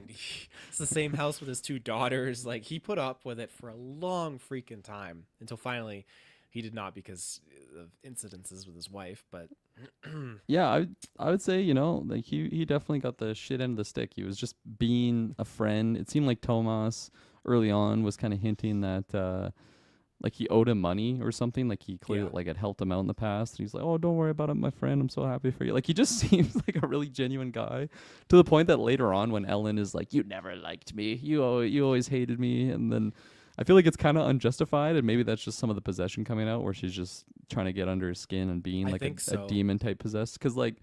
it's the same house with his two daughters. Like he put up with it for a long freaking time until finally he did not because of incidences with his wife. But yeah. I would say like he definitely got the shit end of the stick. He was just being a friend. It seemed like Tomas early on was kind of hinting that like he owed him money or something. Like he clearly yeah, like had helped him out in the past. And he's like, "Oh, don't worry about it, my friend. I'm so happy for you." Like he just seems like a really genuine guy, to the point that later on when Ellen is like, "You never liked me. You always hated me," and then I feel like it's kind of unjustified, and maybe that's just some of the possession coming out, where she's just trying to get under his skin and being I like think a so. demon type possessed. Because like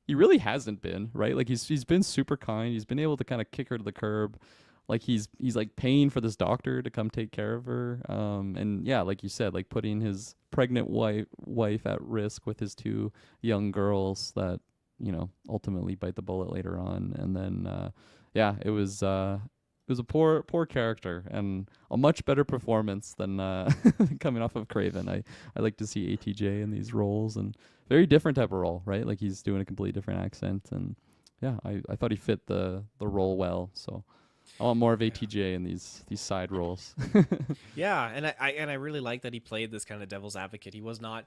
he really hasn't been right. Like he's been super kind. He's been able to kind of kick her to the curb. Like he's like paying for this doctor to come take care of her. And yeah, like you said, like putting his pregnant wife at risk with his two young girls that ultimately bite the bullet later on. And then yeah, it was a poor character and a much better performance than coming off of Craven. I like to see ATJ in these roles and very different type of role, right? Like he's doing a completely different accent and yeah, I thought he fit the role well. So I want more of Yeah. ATJ in these side roles. Yeah, and I really like that he played this kind of devil's advocate. He was not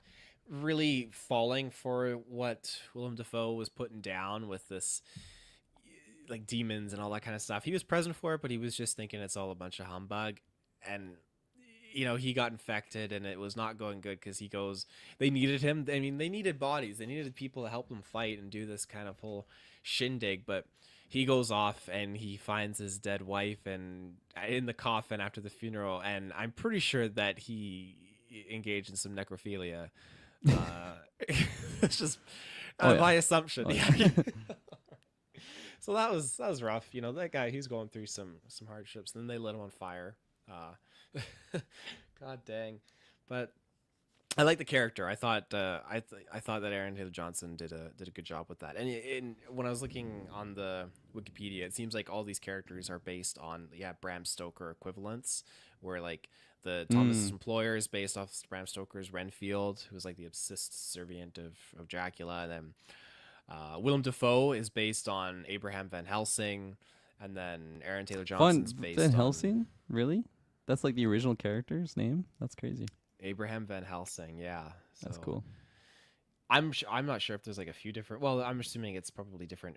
really falling for what Willem Dafoe was putting down with this like demons and all that kind of stuff. He was present for it, but he was just thinking it's all a bunch of humbug. And he got infected and it was not going good because he goes they needed him. I mean, they needed bodies. They needed people to help them fight and do this kind of whole shindig, but he goes off and he finds his dead wife and in the coffin after the funeral, and I'm pretty sure that he engaged in some necrophilia. It's just Oh yeah, my assumption. oh Yeah. yeah. So that was rough. That guy, he's going through some hardships. And then they lit him on fire. God dang. But I like the character. I thought that Aaron Taylor Johnson did a good job with that. And when I was looking on the Wikipedia, it seems like all these characters are based on Bram Stoker equivalents, where like The Thomas' Mm. employer is based off Bram Stoker's Renfield, who was like the obsessed servant of Dracula. And then Willem Dafoe is based on Abraham Van Helsing, and then Aaron Taylor Johnson's Van based on Helsing? Really? That's like the original character's name? That's crazy. Abraham Van Helsing. Yeah, That's so cool. I'm not sure if there's like a few different. Well, I'm assuming it's probably different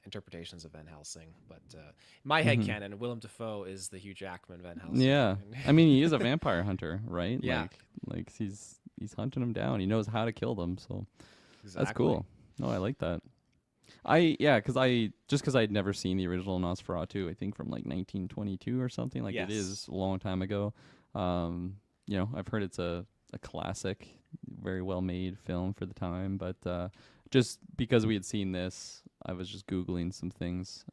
interpretations of Van Helsing, but my head Hmm. canon, Willem Dafoe is the Hugh Jackman Van Helsing. Yeah. I mean, he is a vampire hunter, right? Yeah, Like he's hunting them down. He knows how to kill them, so that's exactly. cool. No, I like that. I yeah, because I just because I'd never seen the original Nosferatu, I think from like 1922 or something. Like it Yes. is a long time ago. Um, I've heard it's a classic, very well made film for the time. But just because we had seen this, I was just googling some things.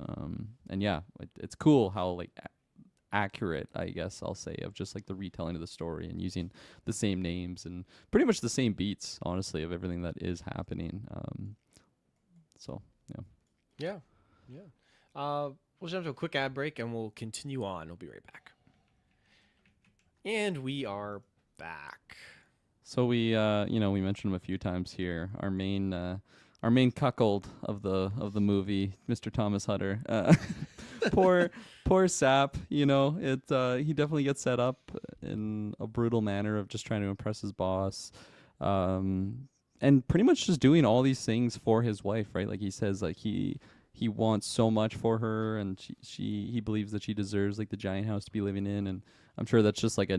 And yeah, it's cool how like accurate, I guess I'll say, of just like the retelling of the story and using the same names and pretty much the same beats, honestly, of everything that is happening. So yeah. Yeah. Yeah. We'll jump to a quick ad break and we'll continue on. We'll be right back. And we are back. So we mentioned him a few times here. Our main cuckold of the movie, Mr. Thomas Hutter. Poor, poor sap. He definitely gets set up in a brutal manner of just trying to impress his boss, and pretty much just doing all these things for his wife, right? Like he says, like he wants so much for her, and he believes that she deserves like the giant house to be living in, and I'm sure that's just like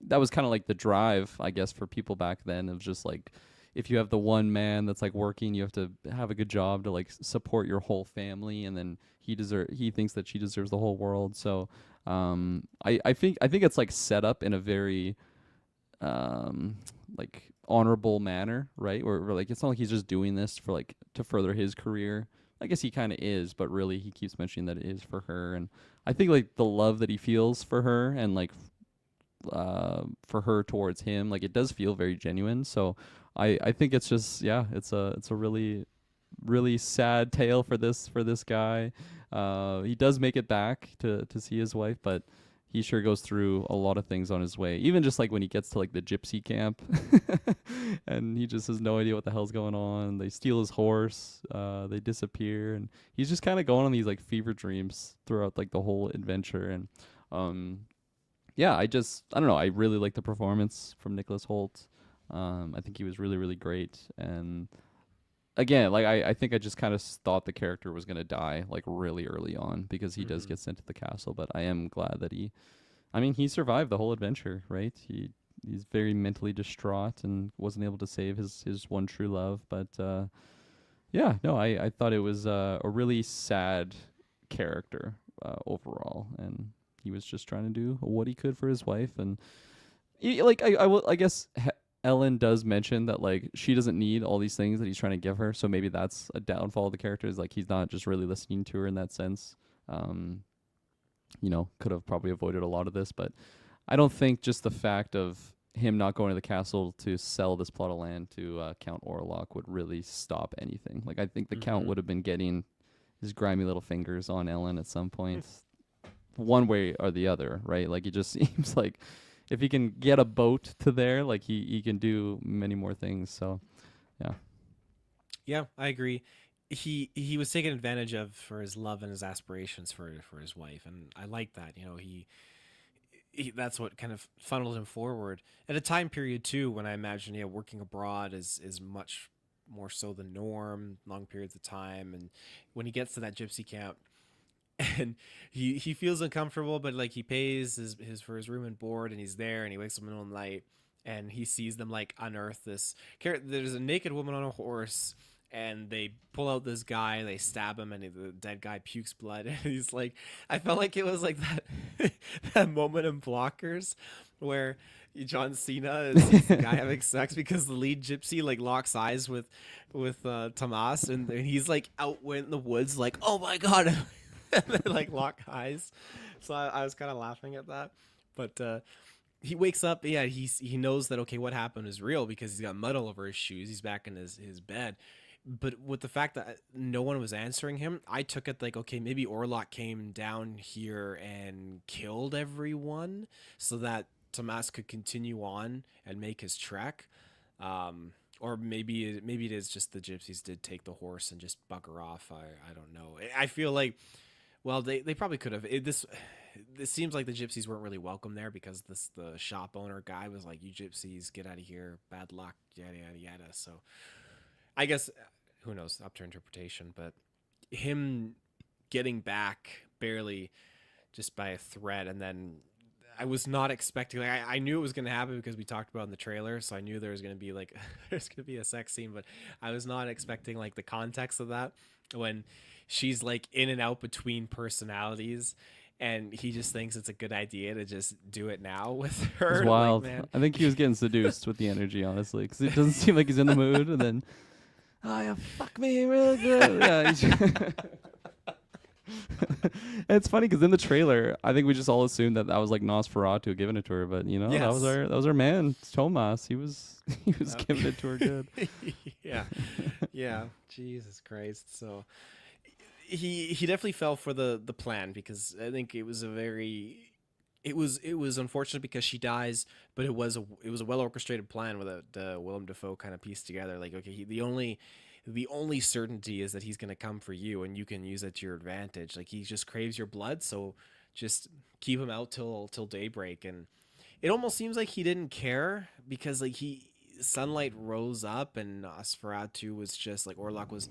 that was kind of like the drive, I guess, for people back then of just like if you have the one man that's like working, you have to have a good job to like support your whole family, and then he thinks that she deserves the whole world. So I think it's like set up in a very like honorable manner, right? Where like it's not like he's just doing this for like to further his career. I guess he kind of is, but really he keeps mentioning that it is for her, and I think like the love that he feels for her and like for her towards him, like it does feel very genuine. So I think it's just yeah, it's a really really sad tale for this guy. He does make it back to see his wife, but he sure goes through a lot of things on his way. Even just like when he gets to like the gypsy camp, and he just has no idea what the hell's going on. They steal his horse. They disappear, and he's just kind of going on these like fever dreams throughout like the whole adventure. And um, yeah, I don't know. I really like the performance from Nicholas Holt. I think he was really, really great. And again, like I think I just kind of thought the character was gonna die like really early on because he does Mm-hmm. get sent to the castle. But I am glad that I mean, he survived the whole adventure, right? He's very mentally distraught and wasn't able to save his one true love. But yeah, no, I thought it was a really sad character overall, and he was just trying to do what he could for his wife. And like I guess Ellen does mention that like she doesn't need all these things that he's trying to give her, so maybe that's a downfall of the character, is like he's not just really listening to her in that sense. Um, could have probably avoided a lot of this, but I don't think just the fact of him not going to the castle to sell this plot of land to Count Orlok would really stop anything. Like I think the Count Mm-hmm. would have been getting his grimy little fingers on Ellen at some point, one way or the other, right? Like it just seems like if he can get a boat to there, like he can do many more things. So yeah. Yeah, I agree. He was taken advantage of for his love and his aspirations for his wife, and I like that. That's what kind of funneled him forward at a time period too when I imagine working abroad is much more so the norm, long periods of time, and when he gets to that gypsy camp and he feels uncomfortable, but like he pays his for his room and board, and he's there, and he wakes up in the middle of the night, and he sees them like unearth this. There's a naked woman on a horse, and they pull out this guy, and they stab him, and the dead guy pukes blood, and he's like, I felt like it was like that that moment in Blockers where John Cena sees the guy having sex because the lead gypsy like locks eyes with Tomas, and he's like out in the woods like, oh my god. And they like lock eyes. So I was kind of laughing at that. But he wakes up. Yeah, he knows that okay, what happened is real because he's got mud all over his shoes. He's back in his bed. But with the fact that no one was answering him, I took it like, okay, maybe Orlok came down here and killed everyone so that Tomas could continue on and make his trek. Or maybe it is just the gypsies did take the horse and just bugger off. I don't know. I feel like, well, they probably could have. It seems like the gypsies weren't really welcome there because the shop owner guy was like, "You gypsies, get out of here, bad luck, yada yada yada." So I guess who knows, up to interpretation, but him getting back barely just by a thread, and then I was not expecting. Like I knew it was going to happen because we talked about it in the trailer, so I knew there was going to be like there's going to be a sex scene, but I was not expecting like the context of that when she's like in and out between personalities. And he just thinks it's a good idea to just do it now with her. It's Like, wild. man, I think he was getting seduced with the energy, honestly, because it doesn't seem like he's in the mood. And then, oh yeah, fuck me real good. Yeah. It's funny because in the trailer, I think we just all assumed that was like Nosferatu giving it to her, but yes. that was our man Tomas. He was giving it to her good. Yeah, yeah. Jesus Christ. So he definitely fell for the plan because I think it was it was unfortunate because she dies, but it was a well orchestrated plan with Willem Dafoe kind of pieced together. Like, okay, the only certainty is that he's gonna come for you, and you can use it to your advantage. Like, he just craves your blood, so just keep him out till daybreak. And it almost seems like he didn't care because like sunlight rose up, and Nosferatu was just like Orlok was.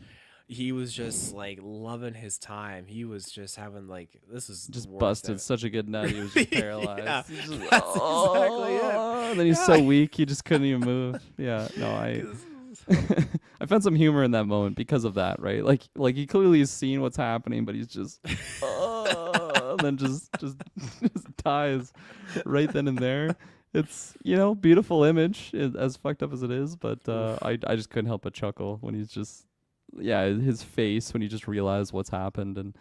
He was just like loving his time. He was just having like this is Just busted such a good nut. He was just paralyzed. Yeah, He's just, that's exactly it. And then he's so weak, he just couldn't even move. Yeah, no, I found some humor in that moment because of that, right? Like he clearly has seen what's happening, but he's just, and then just dies right then and there. It's beautiful image, as fucked up as it is, but I just couldn't help but chuckle when he's just. Yeah, his face when he just realized what's happened, and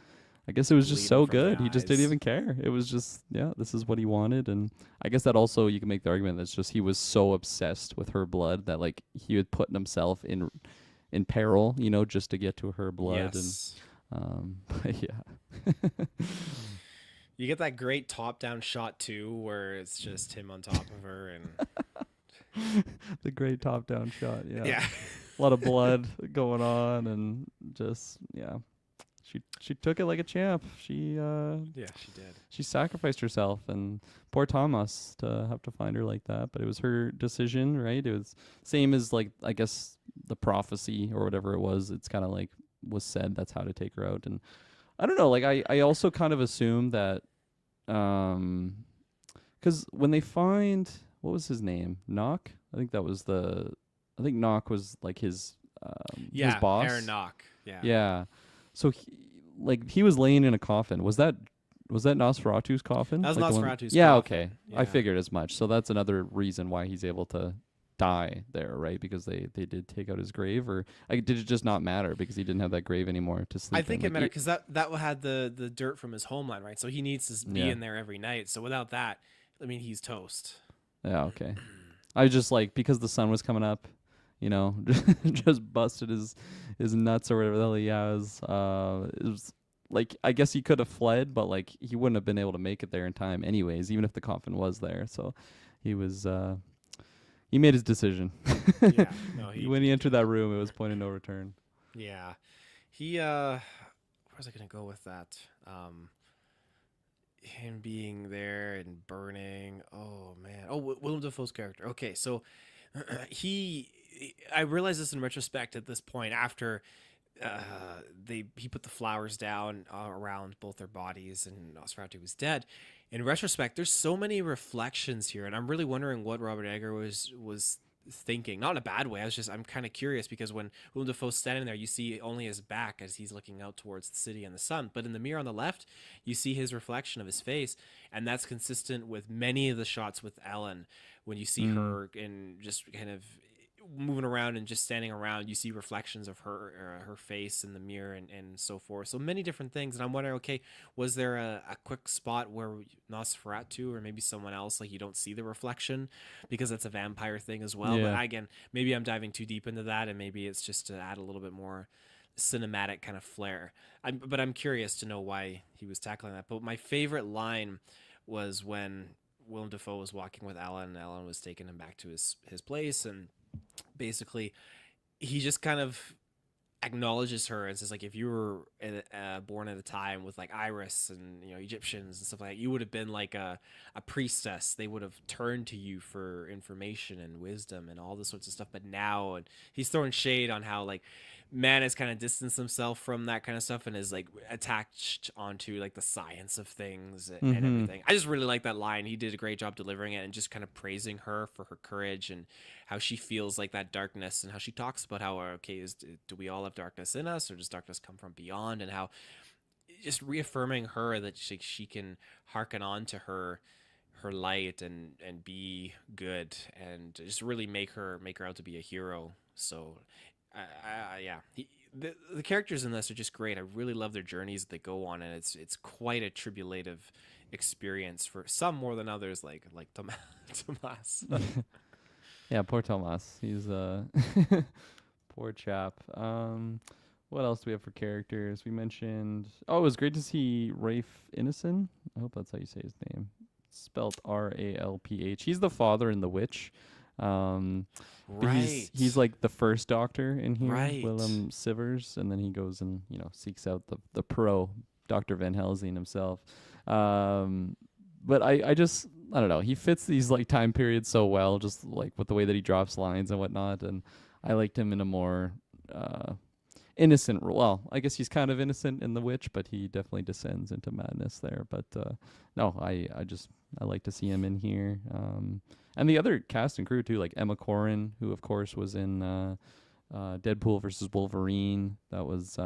I guess it was just so good. He just didn't even care. It was just, yeah, this is what he wanted, and I guess that also you can make the argument that's just he was so obsessed with her blood that like he had put himself in peril, just to get to her blood, yes. And but yeah. You get that great top-down shot too, where it's just him on top of her, and the great top-down shot. Yeah. Yeah. A lot of blood going on, and just she took it like a champ. She she did. She sacrificed herself, and poor Thomas to have to find her like that. But it was her decision, right? It was same as like I guess the prophecy or whatever it was. It's kind of like was said that's how to take her out, and I don't know. Like I also kind of assume that, because when they find what was his name, Knock. I think Knock was like his boss. Aaron Knock. Yeah. Yeah. So he was laying in a coffin. Was that Nosferatu's coffin? That was like Nosferatu's yeah, coffin. Okay. Yeah. I figured as much. So that's another reason why he's able to die there, right? Because they did take out his grave, or did it just not matter because he didn't have that grave anymore to sleep I think in? it mattered because that had the dirt from his homeland, right? So he needs to be in there every night. So without that, I mean, he's toast. Yeah, okay. I just like because the sun was coming up, just busted his nuts or whatever the hell he has. It was like I guess he could have fled, but like he wouldn't have been able to make it there in time anyways, even if the coffin was there. So he was he made his decision. Yeah, no, when he entered that room, it was point of no return. Yeah, he where's I gonna go with that? Him being there and burning. Oh man. Oh, Willem Dafoe's character. Okay, so I realize this in retrospect at this point after he put the flowers down around both their bodies and Nosferatu was dead. In retrospect, there's so many reflections here, and I'm really wondering what Robert Egger was thinking. Not in a bad way. I'm kind of curious because when Willem Dafoe's standing there, you see only his back as he's looking out towards the city and the sun. But in the mirror on the left, you see his reflection of his face, and that's consistent with many of the shots with Ellen when you see her and just kind of moving around around and just standing around, you see reflections of her face in the mirror and so forth. So many different things. And I'm wondering, okay, was there a quick spot where Nosferatu or maybe someone else, like you don't see the reflection because it's a vampire thing as well? But Yeah. again, maybe I'm diving too deep into that, and maybe it's just to add a little bit more cinematic kind of flair. But I'm curious to know why he was tackling that. But my favorite line was when Willem Dafoe was walking with Alan, and Alan was taking him back to his place, and basically he just kind of acknowledges her and says like, if you were born at a time with like Iris and Egyptians and stuff like that, you would have been like a priestess. They would have turned to you for information and wisdom and all this sorts of stuff. But now, and he's throwing shade on how like man has kind of distanced himself from that kind of stuff and is like attached onto like the science of things and Mm-hmm. everything. I just really like that line. He did a great job delivering it and just kind of praising her for her courage and how she feels like that darkness, and how she talks about how okay, do we all have darkness in us, or does darkness come from beyond, and how just reaffirming her that she can hearken on to her light and be good, and just really make her out to be a hero. So yeah, the characters in this are just great. I really love their journeys that they go on, and it's quite a tribulative experience for some more than others, like Tomas. Yeah, poor Tomas. He's poor chap. What else do we have for characters? We mentioned. Oh, it was great to see Rafe Innocent. I hope that's how you say his name. Spelt Ralph. He's the father in The Witch. But Right. he's like the first doctor in here, Right. Willem Sivers, and then he goes and seeks out the pro Dr. Van Helsing himself. Um, but I don't know. He fits these like time periods so well, just like with the way that he drops lines and whatnot. And I liked him in a more innocent. Well, I guess he's kind of innocent in The Witch, but he definitely descends into madness there. But no, I like to see him in here. And the other cast and crew too, like Emma Corrin, who of course was in Deadpool versus Wolverine. That was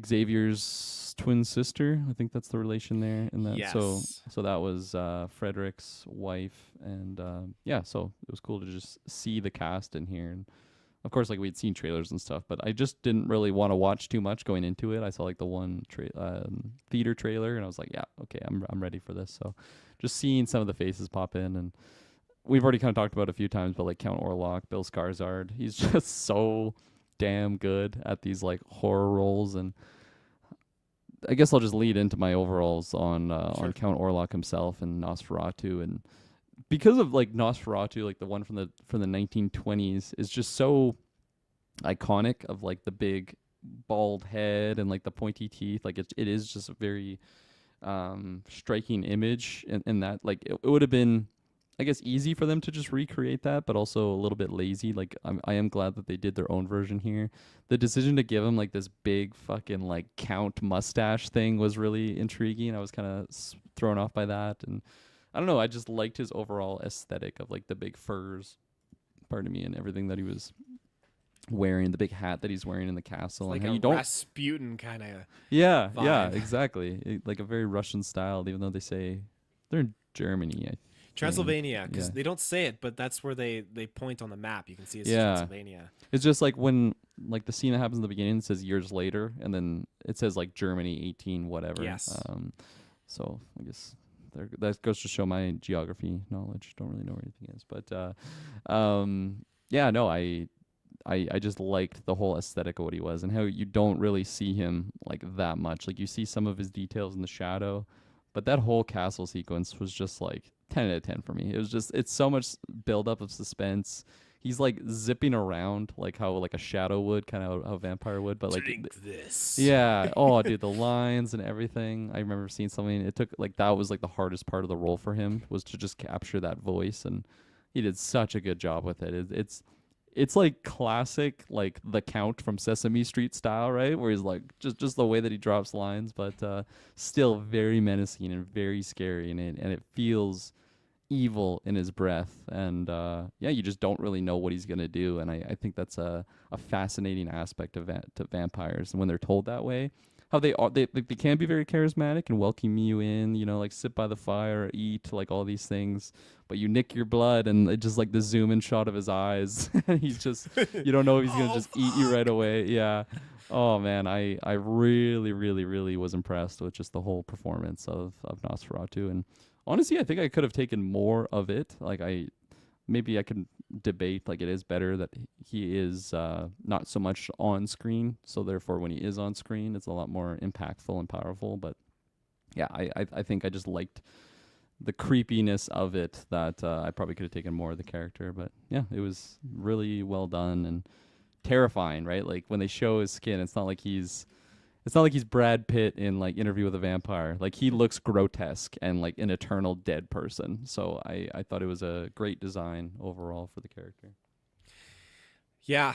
Xavier's twin sister. I think that's the relation there. And that Yes. so that was Frederick's wife, and yeah, so it was cool to just see the cast in here. And of course, like we'd seen trailers and stuff, but I just didn't really want to watch too much going into it. I saw like the one theater trailer, and I was like, yeah, okay, I'm ready for this. So just seeing some of the faces pop in, and we've already kind of talked about it a few times, but like Count Orlok, Bill Skarsgård, he's just so damn good at these like horror roles. And I guess I'll just lead into my overalls on Sure. Count Orlok himself and Nosferatu. And because of like Nosferatu, like the one from the 1920s is just so iconic, of like the big bald head and like the pointy teeth. Like it is just a very striking image, and that like it would have been, I guess, easy for them to just recreate that, but also a little bit lazy. Like I am glad that they did their own version here. The decision to give him like this big fucking like count mustache thing was really intriguing. I was kind of thrown off by that, and I don't know. I just liked his overall aesthetic of like the big furs, pardon me, and everything that he was wearing, the big hat that he's wearing in the It's castle, and like how a you don't. Rasputin kind of Yeah, yeah, vibe. exactly. Like a very Russian style, even though they say they're in Germany, I think. Transylvania, because Yeah. they don't say it, but that's where they point on the map. You can see it's Yeah. Transylvania. It's just like when like the scene that happens in the beginning says years later, and then it says like Germany 18 whatever. Yes. So I guess that goes to show my geography knowledge. Don't really know where anything is, but yeah, no, I just liked the whole aesthetic of what he was, and how you don't really see him like that much. Like you see some of his details in the shadow, but that whole castle sequence was just like 10 out of 10 for me. It was just, it's so much buildup of suspense. He's like zipping around like how like a shadow would, kind of how a vampire would, but like Drink this. yeah. Oh, dude, the lines and everything. I remember seeing something. It took like that was like the hardest part of the role for him, was to just capture that voice, and he did such a good job with it. It's like classic like the Count from Sesame Street style, right? Where he's like just the way that he drops lines, but still very menacing and very scary, and it feels evil in his breath. And yeah, you just don't really know what he's gonna do, and I think that's a fascinating aspect of to vampires, and when they're told that way, how they are, they can be very charismatic and welcome you in, like sit by the fire, eat, like all these things, but you nick your blood and it just like the zoom in shot of his eyes and he's just, you don't know if he's gonna Oh just eat you right fuck! away. Yeah. Oh man, I really really really was impressed with just the whole performance of Nosferatu. And honestly, I think I could have taken more of it. Like maybe I can debate, like it is better that he is not so much on screen, so therefore when he is on screen it's a lot more impactful and powerful. But yeah, I think I just liked the creepiness of it, that I probably could have taken more of the character. But yeah, it was really well done and terrifying, right? Like when they show his skin, it's not like he's Brad Pitt in like Interview with a Vampire. Like he looks grotesque and like an eternal dead person. So I thought it was a great design overall for the character. Yeah,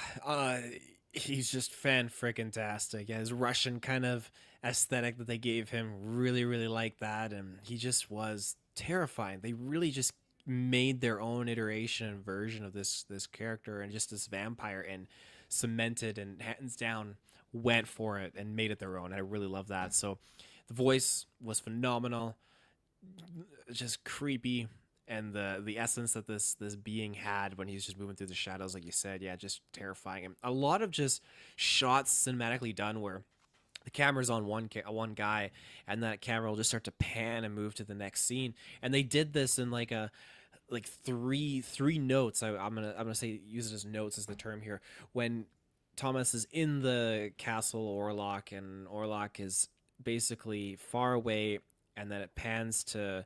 he's just fan freaking tastic. Yeah, his Russian kind of aesthetic that they gave him, really, really like that, and he just was terrifying. They really just made their own iteration and version of this character and just this vampire, and cemented and hands down went for it and made it their own. I really love that. So the voice was phenomenal, just creepy, and the essence that this being had when he's just moving through the shadows, like you said, yeah, just terrifying. And a lot of just shots cinematically done where the camera's on one guy, and that camera will just start to pan and move to the next scene. And they did this in like a like three notes. I'm gonna say, use it as notes as the term here. When Thomas is in the castle Orlok, and Orlok is basically far away, and then it pans to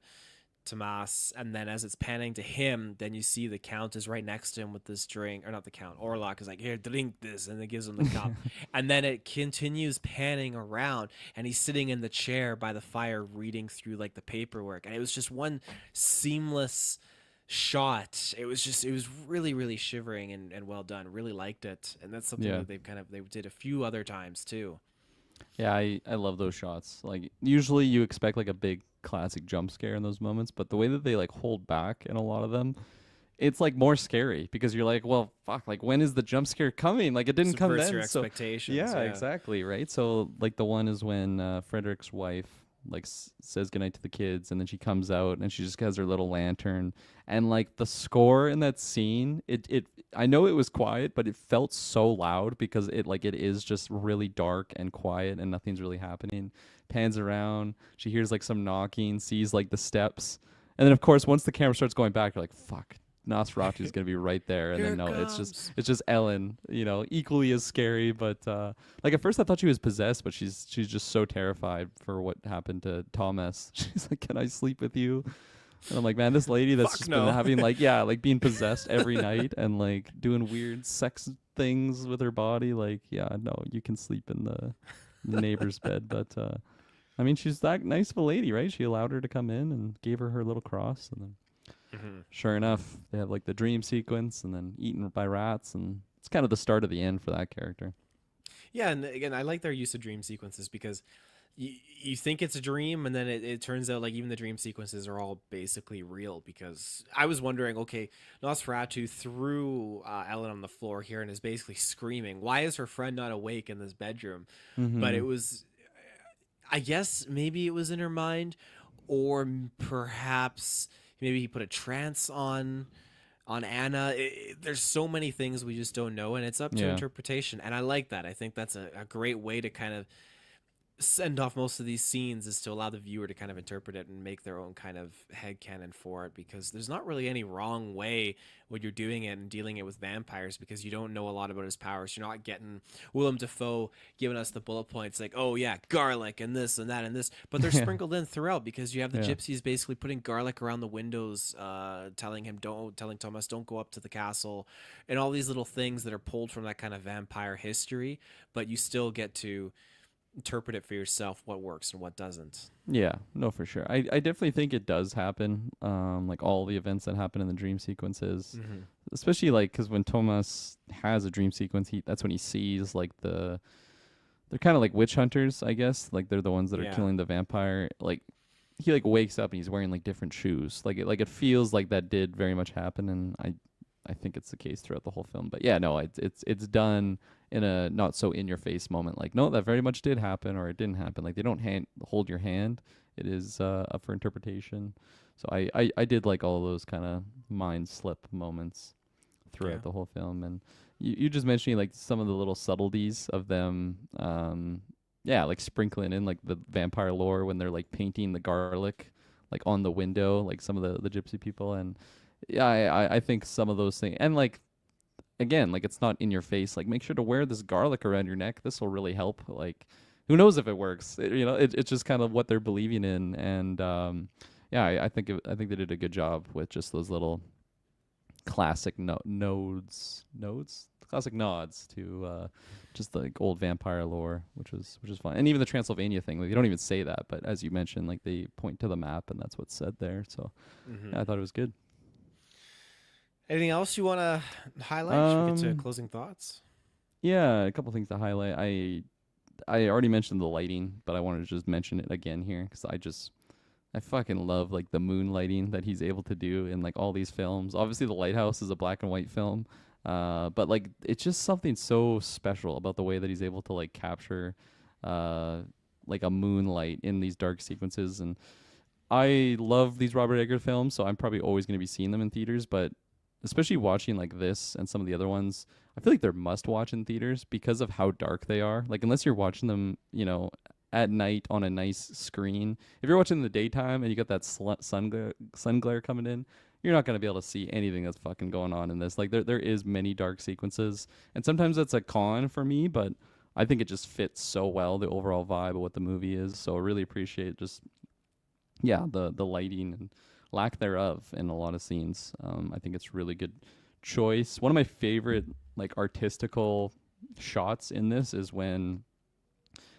Tomas, and then as it's panning to him, then you see the Count is right next to him with this drink, or not the Count, Orlok is like, here, drink this, and it gives him the cup. And then it continues panning around, and he's sitting in the chair by the fire reading through like the paperwork, and it was just one seamless shot. It was really, really shivering and well done. Really liked it, and that's something Yeah. that they did a few other times too. Yeah, I love those shots. Like usually you expect like a big classic jump scare in those moments, but the way that they like hold back in a lot of them, it's like more scary because you're like, well, fuck, like when is the jump scare coming? Like it didn't come Subverts your then. So expectations. yeah, Yeah. exactly, right? So like the one is when Frederick's wife like says goodnight to the kids, and then she comes out and she just has her little lantern, and like the score in that scene, it I know it was quiet, but it felt so loud because it is just really dark and quiet and nothing's really happening. Pans around, she hears like some knocking, sees like the steps, and then of course once the camera starts going back, you're like, fuck, Nosferatu is gonna be right there. And Here then it no, it's just comes. it's just Ellen, equally as scary. But like at first I thought she was possessed, but she's just so terrified for what happened to Thomas. She's like, "Can I sleep with you?" And I'm like, man, this lady that's Fuck just been no. having like, yeah, like being possessed every night and like doing weird sex things with her body, like, yeah, no, you can sleep in the neighbor's bed. But I mean, she's that nice of a lady, right? She allowed her to come in and gave her little cross, and then Mhm. sure enough, they have like the dream sequence and then eaten by rats, and it's kind of the start of the end for that character. Yeah, and again, I like their use of dream sequences because you think it's a dream, and then it turns out like even the dream sequences are all basically real. Because I was wondering, okay, Nosferatu threw Ellen on the floor here and is basically screaming. Why is her friend not awake in this bedroom? But Mm-hmm. it was, I guess maybe it was in her mind, or perhaps maybe he put a trance on Anna. There's so many things we just don't know, and it's up to Yeah. interpretation. And I like that. I think that's a great way to kind of send off most of these scenes, is to allow the viewer to kind of interpret it and make their own kind of headcanon for it, because there's not really any wrong way when you're doing it and dealing it with vampires, because you don't know a lot about his powers. You're not getting Willem Dafoe giving us the bullet points like, oh yeah, garlic and this and that and this, but they're Yeah. sprinkled in throughout, because you have the Yeah. gypsies basically putting garlic around the windows, telling Thomas don't go up to the castle, and all these little things that are pulled from that kind of vampire history, but you still get to interpret it for yourself, what works and what doesn't. Yeah, no, for sure. I definitely think it does happen. Like all the events that happen in the dream sequences, Mm-hmm. especially like because when Thomas has a dream sequence, that's when he sees like they're kind of like witch hunters, I guess. Like they're the ones that are Yeah. killing the vampire. Like he like wakes up and he's wearing like different shoes. Like it feels like that did very much happen, and I think it's the case throughout the whole film. But yeah, no, it's done in a not so in your face moment. Like, no, that very much did happen, or it didn't happen. Like, they don't hold your hand. It is up for interpretation. So I did like all those kind of mind slip moments Yeah. throughout the whole film. And you just mentioning like some of the little subtleties of them, yeah, like sprinkling in like the vampire lore when they're like painting the garlic like on the window, like some of the gypsy people. And yeah, I think some of those things, and like again, like it's not in your face, like make sure to wear this garlic around your neck, this will really help. Like who knows if it works. It's just kind of what they're believing in. And yeah, I think they did a good job with just those little classic classic nods to just like old vampire lore, which is fun. And even the Transylvania thing, like they don't even say that, but as you mentioned, like they point to the map and that's what's said there. So Mm-hmm. yeah, I thought it was good. Anything else you want to highlight? Should we get to Um, closing thoughts? yeah, a couple things to highlight. I already mentioned the lighting, but I wanted to just mention it again here because I fucking love like the moonlighting that he's able to do in like all these films. Obviously, The Lighthouse is a black and white film, but like it's just something so special about the way that he's able to like capture, uh, like a moonlight in these dark sequences. And I love these Robert Eggers films, so I'm probably always going to be seeing them in theaters. But especially watching like this and some of the other ones, I feel like they're must watch in theaters because of how dark they are. Like unless you're watching them, at night on a nice screen. If you're watching in the daytime and you got that sun glare coming in, you're not going to be able to see anything that's fucking going on in this. Like there is many dark sequences, and sometimes that's a con for me, but I think it just fits so well the overall vibe of what the movie is. So I really appreciate just yeah the lighting and lack thereof in a lot of scenes. I think it's really good choice. One of my favorite like artistical shots in this is when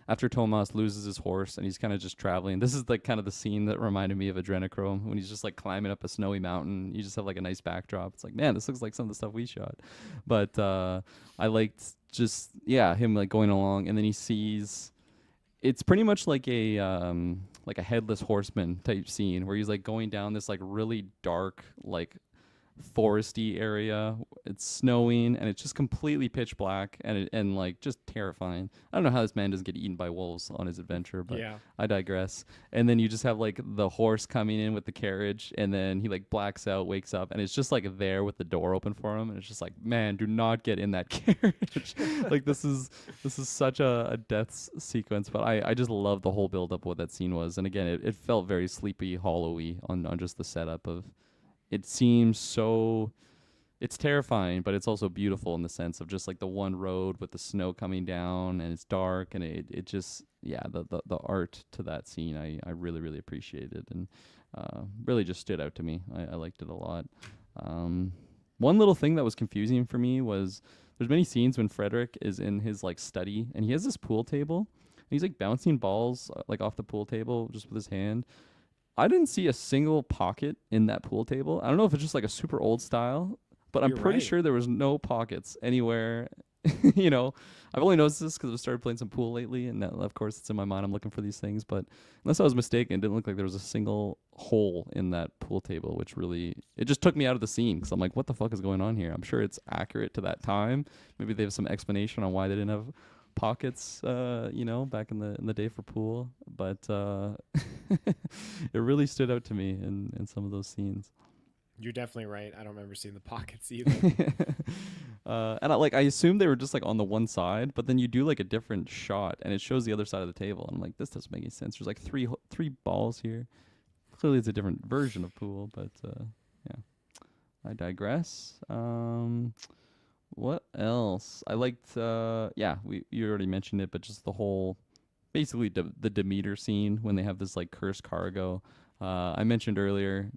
after Tomas loses his horse and he's kind of just traveling. This is like kind of the scene that reminded me of Adrenochrome when he's just like climbing up a snowy mountain. You just have like a nice backdrop. It's like, man, this looks like some of the stuff we shot. But I liked just him like going along, and then he sees it's pretty much like a headless horseman type scene where he's like going down this like really dark like foresty area. It's snowing and it's just completely pitch black and like just terrifying. I don't know how this man doesn't get eaten by wolves on his adventure, but Yeah. I digress. And then you just have like the horse coming in with the carriage, and then he like blacks out, wakes up, and it's just like there with the door open for him, and it's just like, man, do not get in that carriage. Like this is such a death sequence, but I just love the whole build up of what that scene was. And again, it felt very Sleepy Hollow-y on just the setup of it seems so it's terrifying, but it's also beautiful in the sense of just like the one road with the snow coming down and it's dark, and it just the art to that scene I really really appreciated, and really just stood out to me. I liked it a lot. One little thing that was confusing for me was there's many scenes when Frederick is in his like study and he has this pool table and he's like bouncing balls like off the pool table just with his hand. I didn't see a single pocket in that pool table. I don't know if it's just like a super old style, but I'm You're pretty right. sure there was no pockets anywhere. you know, I've only noticed this because I've started playing some pool lately, and that, of course it's in my mind. I'm looking for these things, but unless I was mistaken, it didn't look like there was a single hole in that pool table, which really it just took me out of the scene because I'm like, what the fuck is going on here? I'm sure it's accurate to that time. Maybe they have some explanation on why they didn't have pockets back in the day for pool, but it really stood out to me in some of those scenes. You're definitely right. I don't remember seeing the pockets either. And I assumed they were just like on the one side, but then you do like a different shot and it shows the other side of the table, and I'm like, this doesn't make any sense. There's like three balls here. Clearly it's a different version of pool, but yeah, I digress. What else? I liked you already mentioned it, but just the whole basically the Demeter scene when they have this like cursed cargo. I mentioned earlier,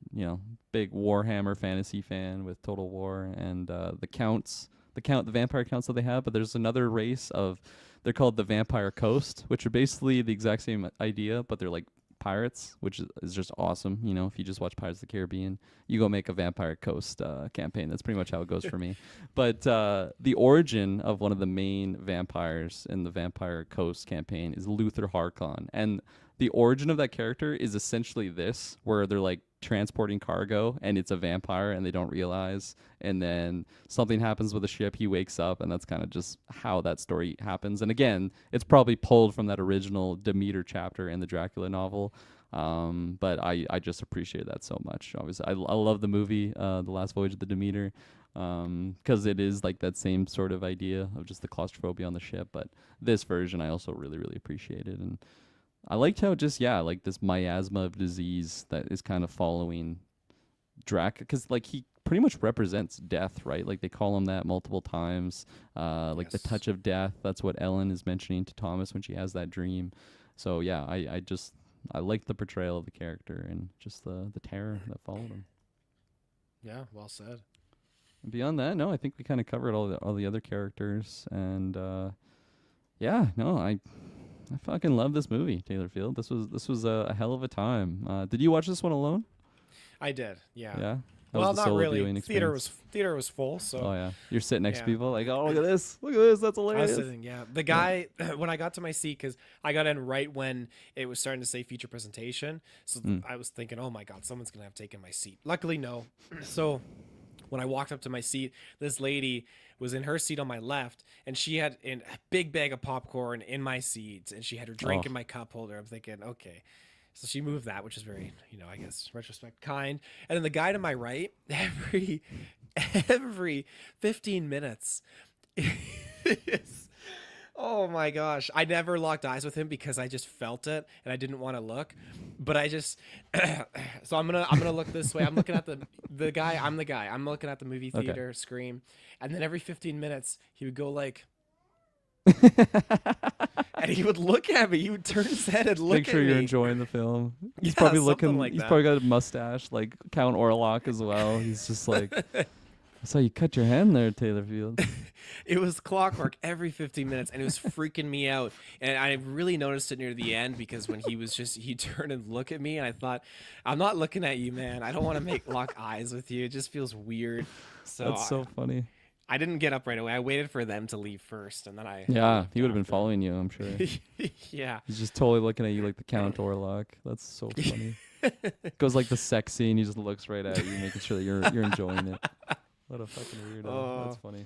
big Warhammer fantasy fan with Total War and the vampire counts that they have. But there's another race of, they're called the Vampire Coast, which are basically the exact same idea, but they're like pirates, which is just awesome. If you just watch Pirates of the Caribbean, you go make a Vampire Coast campaign. That's pretty much how it goes for me. But the origin of one of the main vampires in the Vampire Coast campaign is Luther Harkon, and the origin of that character is essentially this, where they're like transporting cargo and it's a vampire and they don't realize, and then something happens with the ship, he wakes up, and that's kind of just how that story happens. And again, it's probably pulled from that original Demeter chapter in the Dracula novel. But I just appreciate that so much. Obviously, I love the movie, The Last Voyage of the Demeter, because it is like that same sort of idea of just the claustrophobia on the ship. But this version, I also really, really appreciated. And I liked how just, yeah, like this miasma of disease that is kind of following Drac, because like he pretty much represents death, right? Like they call him that multiple times. Like the Yes. touch of death. That's what Ellen is mentioning to Thomas when she has that dream. So yeah, I just I liked the portrayal of the character and just the terror that followed him. Yeah, well said. And beyond that, no, I think we kind of covered all the other characters, and yeah, no, I fucking love this movie, Taylor Field. This was a hell of a time. Did you watch this one alone? I did. Yeah. Yeah. How was Well, the not solo really. viewing Theater was experience? full, Oh so yeah, you're sitting next to yeah. people like, oh look at this, that's I was hilarious. sitting, yeah. The Yeah. guy, when I got to my seat, because I got in right when it was starting to say feature presentation, so Mm. I was thinking, oh my god, someone's gonna have taken my seat. Luckily, no. So when I walked up to my seat, this lady was in her seat on my left, and she had a big bag of popcorn in my seat, and she had her drink Oh, in my cup holder. I'm thinking, okay. So she moved that, which is very, I guess, retrospect kind. And then the guy to my right, every 15 minutes, is, oh my gosh, I never locked eyes with him because I just felt it and I didn't want to look, but I just so I'm gonna look this way. I'm looking at the guy. I'm the guy. I'm looking at the movie okay. theater screen, and then every 15 minutes he would go like, and he would look at me. He would turn his head and Make look sure at you're me. enjoying the film. He's Yeah, probably something looking. like He's that. probably got a mustache like Count Orlok as well. He's just like, I saw you cut your hand there, Taylor Field. It was clockwork every 15 minutes, and it was freaking me out. And I really noticed it near the end because when he turned and looked at me, and I thought, I'm not looking at you, man. I don't want to make lock eyes with you. It just feels weird. So That's so funny. I didn't get up right away. I waited for them to leave first, and then I Yeah, left he would have been after. following you, I'm sure. Yeah. He's just totally looking at you like the Count Orlok. That's so funny. Goes like the sex scene. He just looks right at you, making sure that you're enjoying it. What a fucking weirdo. That's Oh, funny.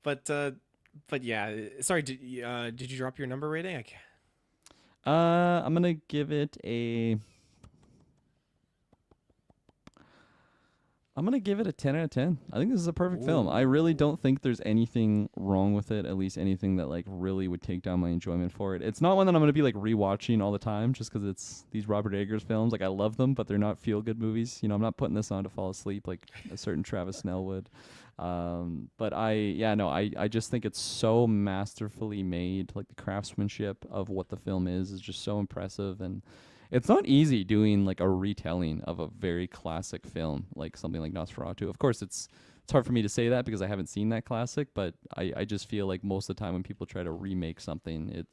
but yeah. Sorry. Did you drop your number rating? I'm gonna give it a. I'm gonna give it a 10 out of 10. I think this is a perfect film. I really Ooh. don't think there's anything wrong with it. At least anything that like really would take down my enjoyment for it. It's not one that I'm gonna be like rewatching all the time, just because it's these Robert Eggers films. Like I love them, but they're not feel good movies. I'm not putting this on to fall asleep like a certain Travis Snell would. But I just think it's so masterfully made. Like the craftsmanship of what the film is just so impressive, and it's not easy doing like a retelling of a very classic film, like something like Nosferatu. Of course, it's hard for me to say that because I haven't seen that classic, but I just feel like most of the time when people try to remake something,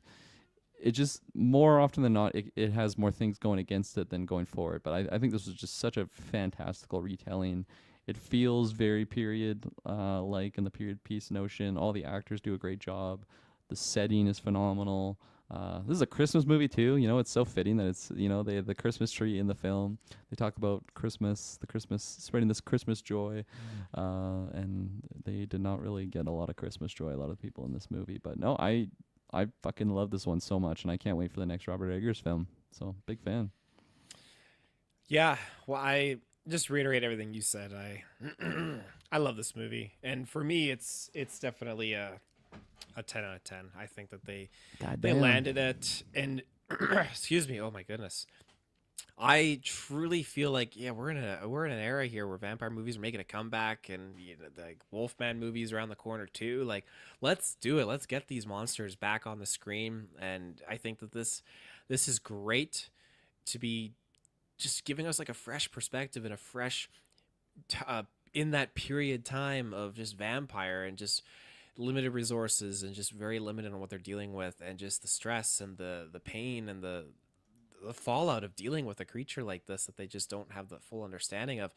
it just more often than not it has more things going against it than going forward. But I think this was just such a fantastical retelling. It feels very period like in the period piece notion. All the actors do a great job. The setting is phenomenal. This is a Christmas movie too. It's so fitting that it's they have the Christmas tree in the film. They talk about Christmas, spreading this Christmas joy, and they did not really get a lot of Christmas joy. A lot of people in this movie, but no, I fucking love this one so much, and I can't wait for the next Robert Eggers film. So big fan. Yeah. Well, I just reiterate everything you said. I love this movie, and for me, it's definitely a 10 out of 10. I think that God they damn. landed it, and excuse me. Oh my goodness. I truly feel like we're in an era here where vampire movies are making a comeback, and the Wolfman movies around the corner too. Like, let's do it. Let's get these monsters back on the screen, and I think that this is great to be just giving us like a fresh perspective and a fresh in that period time of just vampire and just limited resources and just very limited on what they're dealing with, and just the stress and the pain and the fallout of dealing with a creature like this that they just don't have the full understanding of.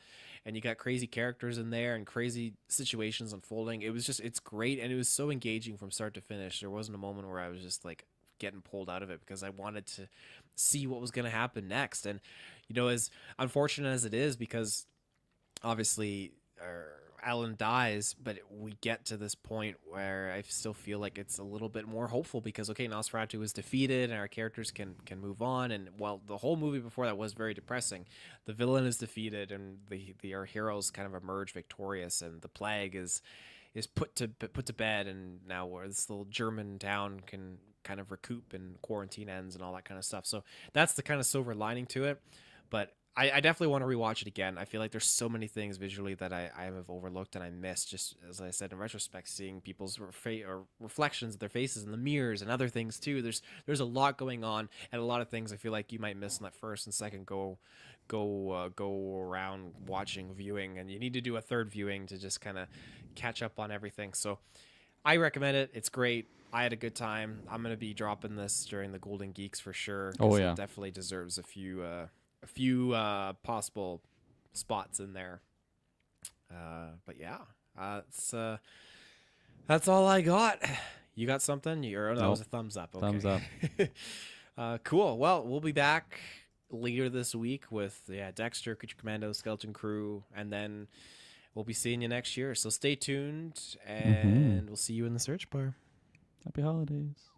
And you got crazy characters in there and crazy situations unfolding. It's great, and it was so engaging from start to finish. There wasn't a moment where I was just like getting pulled out of it because I wanted to see what was going to happen next. And as unfortunate as it is, because obviously Alan dies, but we get to this point where I still feel like it's a little bit more hopeful, because okay, Nosferatu is defeated and our characters can move on. And while the whole movie before that was very depressing, the villain is defeated and our heroes kind of emerge victorious, and the plague is put to bed, and now where this little German town can kind of recoup and quarantine ends and all that kind of stuff. So that's the kind of silver lining to it. But I definitely want to rewatch it again. I feel like there's so many things visually that I have overlooked and I missed. Just as I said, in retrospect, seeing people's or reflections of their faces in the mirrors and other things too. There's a lot going on, and a lot of things I feel like you might miss in that first and second go around watching viewing, and you need to do a third viewing to just kind of catch up on everything. So I recommend it. It's great. I had a good time. I'm gonna be dropping this during the Golden Geeks for sure, Oh because it yeah. definitely deserves a few possible spots in there. But yeah, it's that's all I got. You got something? Oh, that was Nope. a thumbs up. Thumbs Okay. up. Cool. Well, we'll be back later this week with Dexter, Creature Commando, Skeleton Crew, and then we'll be seeing you next year. So stay tuned, Mm-hmm. and we'll see you in the search bar. Happy holidays.